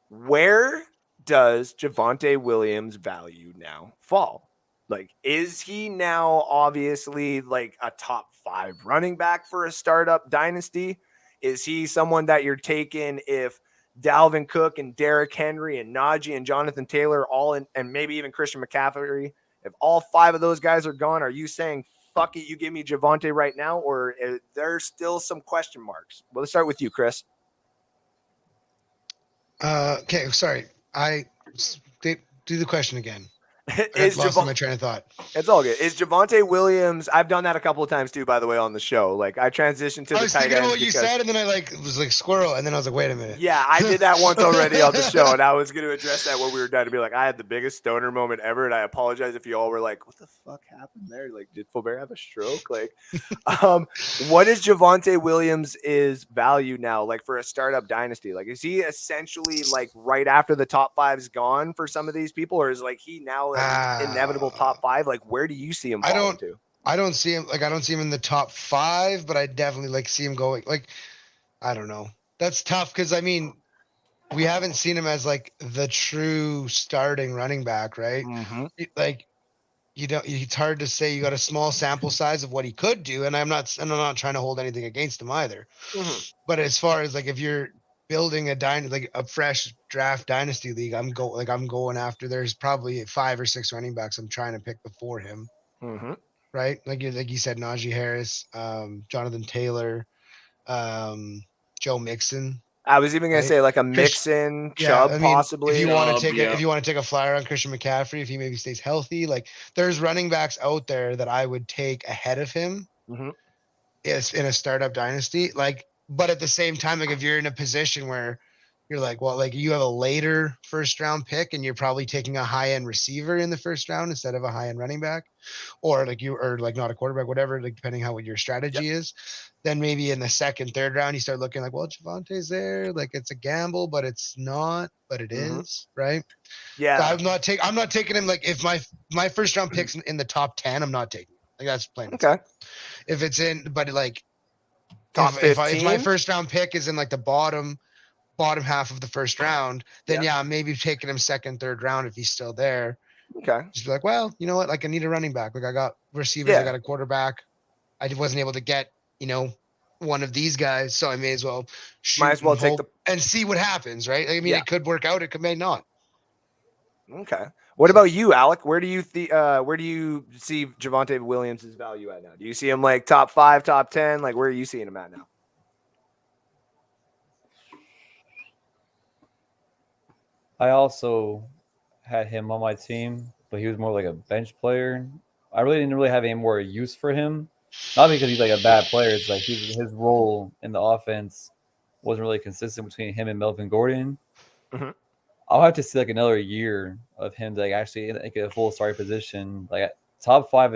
Where does Javonte Williams' value now fall? Like, is he now obviously like a top 5 running back for a startup dynasty? Is he someone that you're taking if Dalvin Cook and Derrick Henry and Najee and Jonathan Taylor all in, and maybe even Christian McCaffrey, if all 5 of those guys are gone, are you saying, fuck it, you give me Javonte right now? Or is there still some question marks? Well, let's start with you, Chris. Okay, sorry. Do the question again. I lost my train of thought. It's all good. Is Javonte Williams? I've done that a couple of times too, by the way, on the show. Like, I transitioned to the tight end. I was thinking about what you said, and then I was like squirrel, and then I was like, wait a minute. Yeah, I did that once already on the show, and I was going to address that when we were done to be like, I had the biggest stoner moment ever, and I apologize if you all were like, what the fuck happened there? Like, did Faubert have a stroke? Like, what is Javonte Williams' value now, like for a startup dynasty? Like, is he essentially like right after the top 5's gone for some of these people, or is like he now inevitable top 5? Like, where do you see him falling to? I don't see him in the top 5, but I definitely see him going, like, I don't know. That's tough because I mean, we haven't seen him as like the true starting running back, right? Mm-hmm. Like, it's hard to say. You got a small sample size of what he could do, and I'm not trying to hold anything against him either. Mm-hmm. But as far as like if you're building a fresh draft dynasty league, I'm going after. There's probably 5 or 6 running backs I'm trying to pick before him. Mm-hmm. Right, like you said, Najee Harris, Jonathan Taylor, Joe Mixon. I was even gonna say like a Mixon, Chubb, possibly. If you want to take a flyer on Christian McCaffrey, if he maybe stays healthy, like there's running backs out there that I would take ahead of him. Mm-hmm. Is in a startup dynasty, like. But at the same time, like if you're in a position where you're like, well, like you have a later first round pick and you're probably taking a high end receiver in the first round instead of a high end running back, or like not a quarterback, whatever, like depending how what your strategy is, then maybe in the second, third round, you start looking like, well, Javonte's there. Like it's a gamble, but it's not, but it is, right? Yeah. So I'm not taking him. Like if my first round picks in the top 10, I'm not taking him. Like that's plain. Okay. If it's in, but like, top 15? If my first round pick is in like the bottom half of the first round, then maybe taking him second, third round if he's still there. Okay. Just be like, well, you know what? Like I need a running back. Like I got receivers, I got a quarterback. I wasn't able to get, one of these guys, so I may as well take and see what happens, right? I mean, it could work out, it may not. Okay. What about you, Alec? Where do you see Javonte Williams' value at now? Do you see him like top 5, top 10? Like where are you seeing him at now? I also had him on my team, but he was more like a bench player. I really didn't have any more use for him. Not because he's like a bad player. It's like his role in the offense wasn't really consistent between him and Melvin Gordon. Mm-hmm. I'll have to see like another year of him to like actually like a full starting position. Like top 5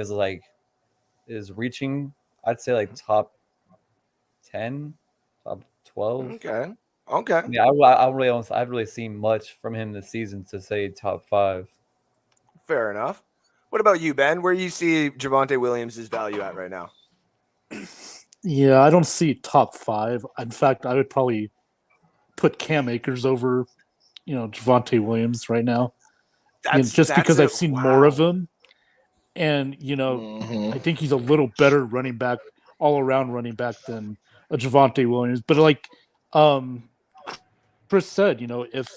is reaching. I'd say like top 10, top 12. Okay. Okay. Yeah, I've really seen much from him this season to say top 5. Fair enough. What about you, Ben? Where you see Javonte Williams' value at right now? Yeah, I don't see top 5. In fact, I would probably put Cam Akers over, Javonte Williams right now. Just because I've seen more of him. And, I think he's a little better running back, all-around running back than a Javonte Williams. But like Chris said, if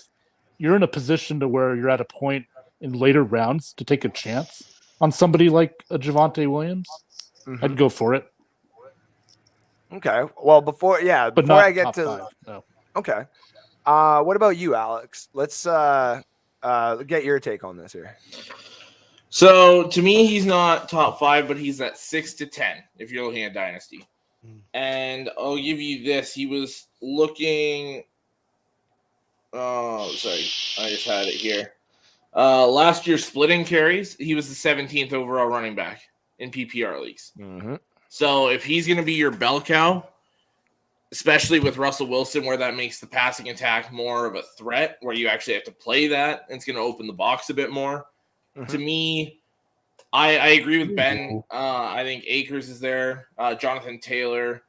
you're in a position to where you're at a point in later rounds to take a chance on somebody like a Javonte Williams, I'd go for it. Okay. Well, before I get to 5, no. Okay. What about you, Alex? Let's get your take on this here. So to me, he's not top 5, but he's at 6 to 10 if you're looking at Dynasty. And I'll give you this. He was looking. Oh, sorry. I just had it here. Last year, splitting carries, he was the 17th overall running back in PPR leagues. Mm-hmm. So if he's going to be your bell cow, especially with Russell Wilson, where that makes the passing attack more of a threat, where you actually have to play that, and it's going to open the box a bit more. To me, I agree with Ben. I think Akers is there. Jonathan Taylor.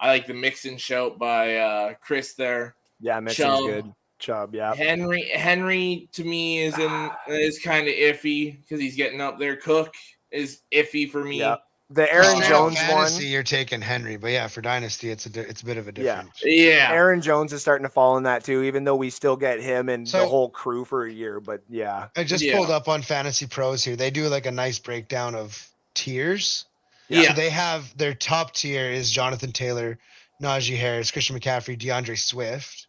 I like the Mixon shout by Chris there. Yeah, Mixon's good. Chubb, yeah. Henry to me is kind of iffy because he's getting up there. Cook is iffy for me. Yeah. The Aaron Jones fantasy, one. You're taking Henry, but yeah, for Dynasty, it's a bit of a difference. Yeah. Aaron Jones is starting to fall in that too, even though we still get him and the whole crew for a year. But yeah, I just pulled up on Fantasy Pros here. They do like a nice breakdown of tiers. Yeah. So they have their top tier is Jonathan Taylor, Najee Harris, Christian McCaffrey, DeAndre Swift,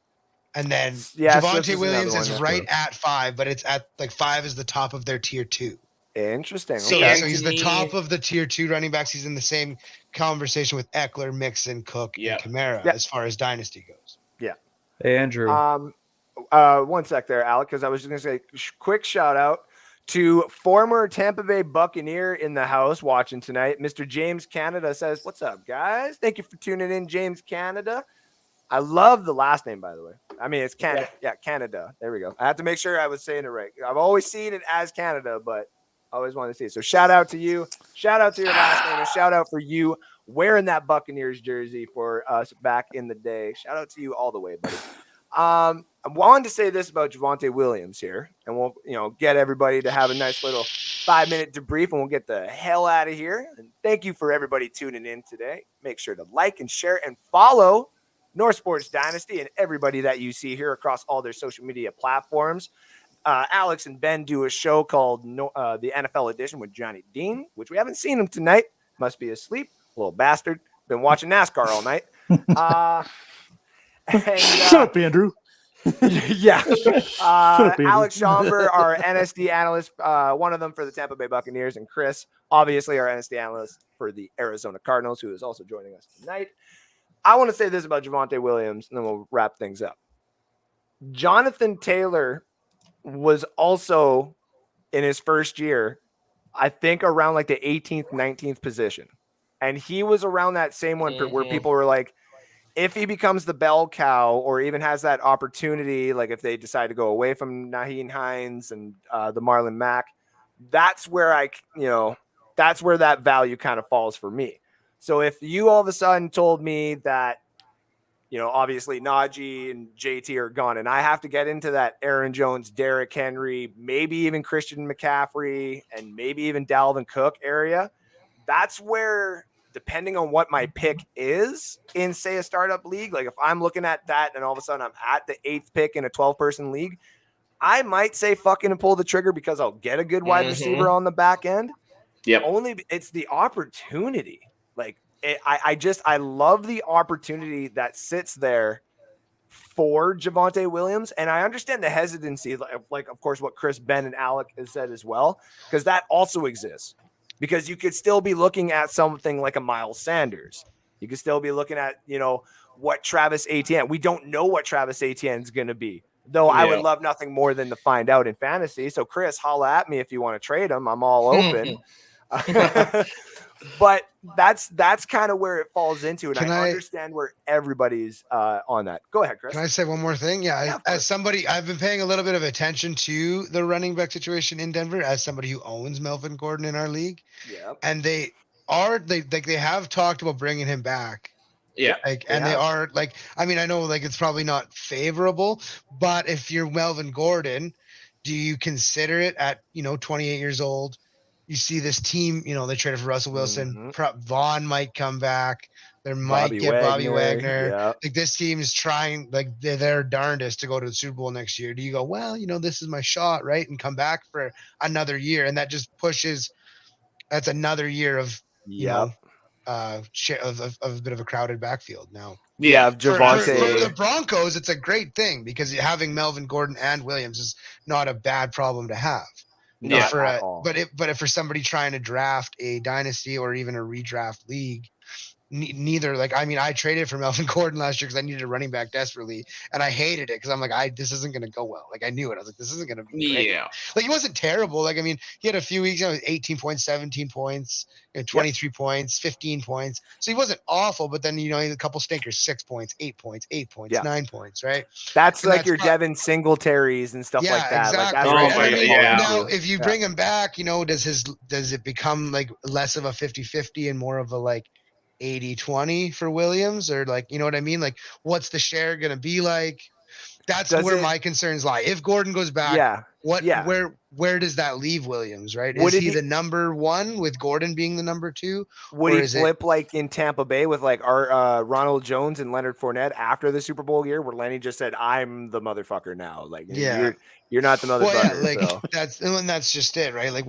and then Javonte Williams is right at 5, but it's at like 5 is the top of their tier 2. Interesting. So, Okay. so he's the top of the tier 2 running backs. He's in the same conversation with Eckler, Mixon, Cook, and Kamara as far as Dynasty goes. Yeah. Hey, Andrew. 1 sec there, Alec, because I was just going to say quick shout out to former Tampa Bay Buccaneer in the house watching tonight. Mr. James Canada says, "What's up, guys? Thank you for tuning in, James Canada." I love the last name, by the way. I mean, it's Canada. Yeah, Canada. There we go. I have to make sure I was saying it right. I've always seen it as Canada, but I always wanted to see it. So shout out to you. Shout out to your last name. And shout out for you wearing that Buccaneers jersey for us back in the day. Shout out to you all the way, buddy. I wanted to say this about Javonte Williams here, and we'll get everybody to have a nice little 5-minute debrief, and we'll get the hell out of here. And thank you for everybody tuning in today. Make sure to like and share and follow North Sports Dynasty and everybody that you see here across all their social media platforms. Alex and Ben do a show called the NFL Edition with Johnny Dean, which we haven't seen him tonight. Must be asleep, little bastard. Been watching NASCAR all night. Shut up, Andrew. Yeah. Alex Schomburg, our NSD analyst, one of them for the Tampa Bay Buccaneers, and Chris, obviously our NSD analyst for the Arizona Cardinals, who is also joining us tonight. I want to say this about Javonte Williams, and then we'll wrap things up. Jonathan Taylor was also in his first year, I think around like the 18th, 19th position. And he was around that same one where people were like, if he becomes the bell cow or even has that opportunity, like if they decide to go away from Nyheim Hines and the Marlon Mack, that's where that's where that value kind of falls for me. So if you all of a sudden told me that, obviously Najee and JT are gone, and I have to get into that Aaron Jones, Derrick Henry, maybe even Christian McCaffrey, and maybe even Dalvin Cook area, that's where, depending on what my pick is in, say, a startup league, like if I'm looking at that and all of a sudden I'm at the 8th pick in a 12-person league, I might say fucking and pull the trigger because I'll get a good wide receiver on the back end. Yep. Only it's the opportunity. Like, I love the opportunity that sits there for Javonte Williams. And I understand the hesitancy, like of course, what Chris, Ben, and Alec has said as well, because that also exists. Because you could still be looking at something like a Miles Sanders. You could still be looking at, what Travis Etienne. We don't know what Travis Etienne is going to be, though. I would love nothing more than to find out in fantasy. So Chris, holla at me if you want to trade him. I'm all open. But that's kind of where it falls into, and Can I I- understand where everybody's on that. Go ahead, Chris. Can I say one more thing? Yeah, Yeah, of as course. somebody, I've been paying a little bit of attention to the running back situation in Denver as somebody who owns Melvin Gordon in our league, Yeah. and they have talked about bringing him back. Yeah. And they have. are like, I mean, I know like it's probably not favorable, but if you're Melvin Gordon, do you consider it at 28 years old? You see this team, they traded for Russell Wilson. Vaughn might come back. They might get Bobby Wagner. Yeah. Like this team is trying, like their darndest to go to the Super Bowl next year. Do you go, well, this is my shot, right, and come back for another year, and that just pushes. That's another year of of a bit of a crowded backfield now. Yeah, For Javonte. the Broncos, it's a great thing because having Melvin Gordon and Williams is not a bad problem to have. Not at all. But if for somebody trying to draft a dynasty or even a redraft league, neither. Like, I mean, I traded for Melvin Gordon last year because I needed a running back desperately, and I hated it because I'm like, this isn't going to go well. Like, I knew it. I was like, this isn't going to be great. Yeah. Like, he wasn't terrible. Like, I mean, he had a few weeks, 18 points, 17 points, 23 points, 15 points. So he wasn't awful, but then, he had a couple stinkers, 6 points, 8 points, 9 points, right? That's And like that's your not- Devin Singletaries and stuff like that. Exactly. Like, that's Oh what my it's God, falling yeah. Now, into. if you bring him back, does it become like less of a 50-50 and more of a like 80-20 for Williams, or like, you know what I mean? Like, what's the share going to be like? That's Does where it- my concerns lie. If Gordon goes back, Yeah. where does that leave Williams, right? Would Is it he be- the number one with Gordon being the number two? Would or he is it- flip like in Tampa Bay with like our Ronald Jones and Leonard Fournette after the Super Bowl year, where Lenny just said, "I'm the motherfucker now." Like, Yeah. you're not the motherfucker. Well, yeah, like so. that's just it, right? Like,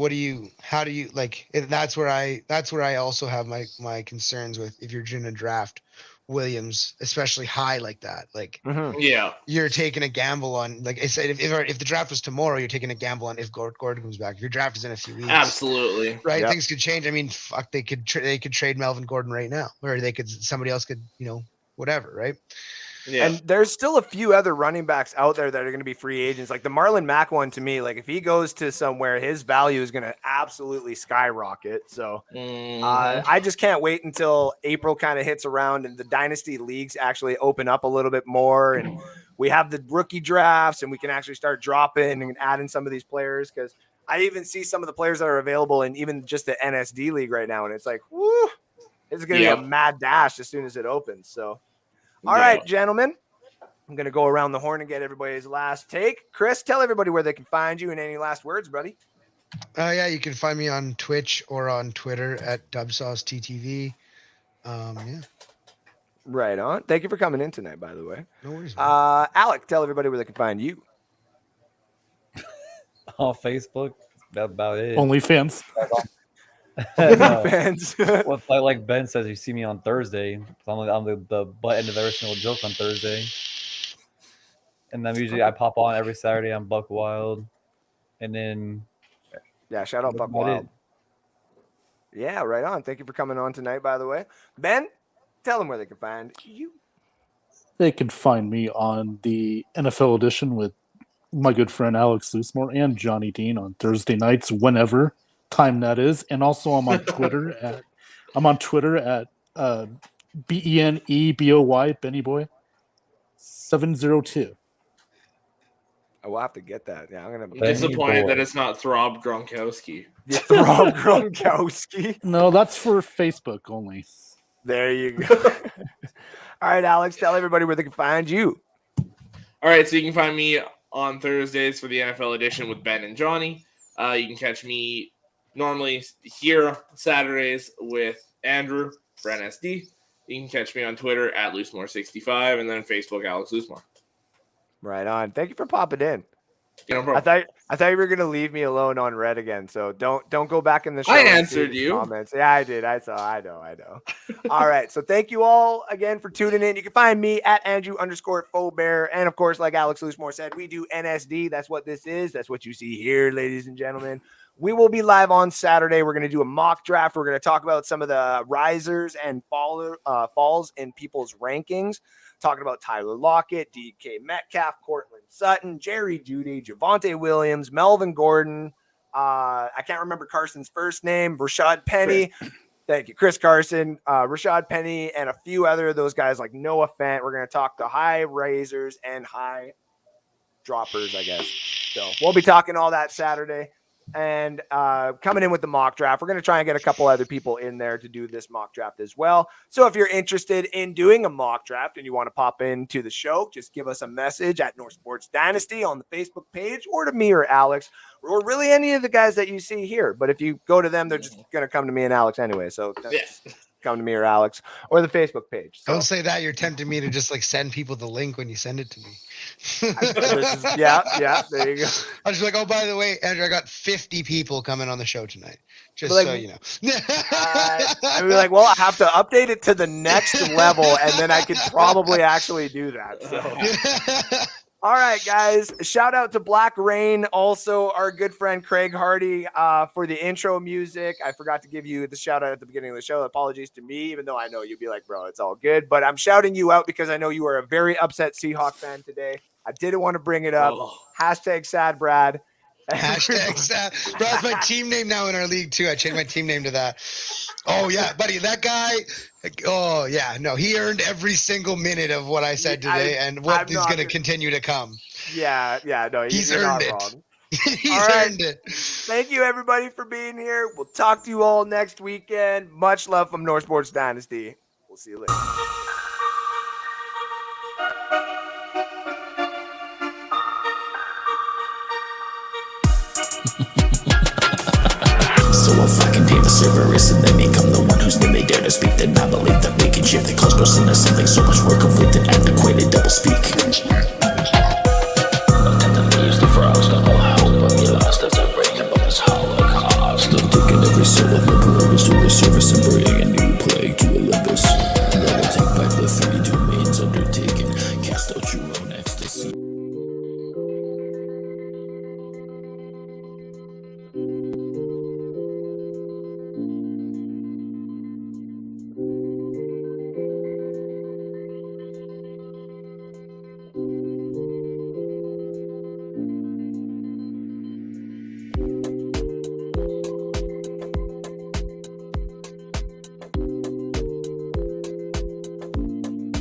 how do you like? That's where I also have my concerns with if you're going to draft Williams, especially high like that. Like, Yeah. you're taking a gamble on, like I said, if the draft was tomorrow, you're taking a gamble on if Gordon comes back. If your draft is in a few weeks, Absolutely. right? Yep. Things could change. I mean, fuck, they could trade Melvin Gordon right now, or somebody else could, whatever, right? Yeah. And there's still a few other running backs out there that are going to be free agents. Like the Marlon Mack one, to me, like if he goes to somewhere, his value is going to absolutely skyrocket. So I just can't wait until April kind of hits around and the dynasty leagues actually open up a little bit more. And we have the rookie drafts and we can actually start dropping and adding some of these players. Because I even see some of the players that are available in even just the NSD league right now. And it's like, whoo, it's going to be a mad dash as soon as it opens. So. All right, gentlemen, I'm going to go around the horn and get everybody's last take. Chris, tell everybody where they can find you and any last words, buddy. Yeah, you can find me on Twitch or on Twitter at DubSauceTTV. Yeah. Right on. Thank you for coming in tonight, by the way. No worries, man. Alec, tell everybody where they can find you. On Facebook, that's about it. OnlyFans. Fans. Well, like Ben says, you see me on Thursday. I'm the butt end of every single joke on Thursday. And then usually I pop on every Saturday on Buck Wild. And then Yeah, shout out Buck What Wild. it- Yeah, right on. Thank you for coming on tonight, by the way. Ben, tell them where they can find you. They can find me on the NFL edition with my good friend Alex Loosemore and Johnny Dean on Thursday nights, whenever time that is. And also I'm on Twitter at BENEBOY, Benny Boy 702. I will have to get that. Yeah, I'm gonna I'm Benny disappointed Boy. that it's not Throb Gronkowski. Rob Gronkowski. No, that's for Facebook only. There you go. All right, Alex, tell everybody where they can find you. All right, so you can find me on Thursdays for the NFL edition with Ben and Johnny. You can catch me normally here Saturdays with Andrew for NSD. You can catch me on Twitter at Loosemore65 and then Facebook Alex Loosemore. Right on. Thank you for popping in. No problem. I thought you were gonna leave me alone on red again. So don't go back in the show. I and answered see the you. Comments. Yeah, I did. I know. All right. So thank you all again for tuning in. You can find me at Andrew_Faubert. And of course, like Alex Loosemore said, we do NSD. That's what this is. That's what you see here, ladies and gentlemen. We will be live on Saturday. We're going to do a mock draft. We're going to talk about some of the risers and falls in people's rankings. Talking about Tyler Lockett, DK Metcalf, Cortland Sutton, Jerry Jeudy, Javonte Williams, Melvin Gordon, I can't remember Carson's first name. Rashad Penny. Thank you, Chris Carson, Rashad Penny, and a few other of those guys like Noah Fant. We're going to talk to high raisers and high droppers, I guess. So we'll be talking all that Saturday. And coming in with the mock draft, we're going to try and get a couple other people in there to do this mock draft as well. So if you're interested in doing a mock draft and you want to pop into the show, just give us a message at North Sports Dynasty on the Facebook page, or to me or Alex, or really any of the guys that you see here. But if you go to them, they're just going to come to me and Alex anyway. So come to me or Alex or the Facebook page. So. Don't say that. You're tempting me to just like send people the link when you send it to me. Yeah, there you go. I was like, oh, by the way, Andrew, I got 50 people coming on the show tonight. Just like, so you know. I'd be like, well, I have to update it to the next level, and then I could probably actually do that. So. All right, guys. Shout out to Black Rain. Also, our good friend Craig Hardy for the intro music. I forgot to give you the shout out at the beginning of the show. Apologies to me, even though I know you'd be like, bro, it's all good. But I'm shouting you out because I know you are a very upset Seahawks fan today. I didn't want to bring it up. Hashtag sad Brad. Hashtag sad. Bro, that's my team name now in our league, too. I changed my team name to that. Oh, yeah, buddy, that guy. Oh, yeah. No, he earned every single minute of what I said today and what is going to continue to come. Yeah. No, he's earned it. Wrong. He's earned it. Thank you, everybody, for being here. We'll talk to you all next weekend. Much love from North Sports Dynasty. We'll see you later. So if I contain the Cerberus and then become the one whose name they dare to speak, then I believe that we can shift the cosmos into something so much more complete than antiquated doublespeak.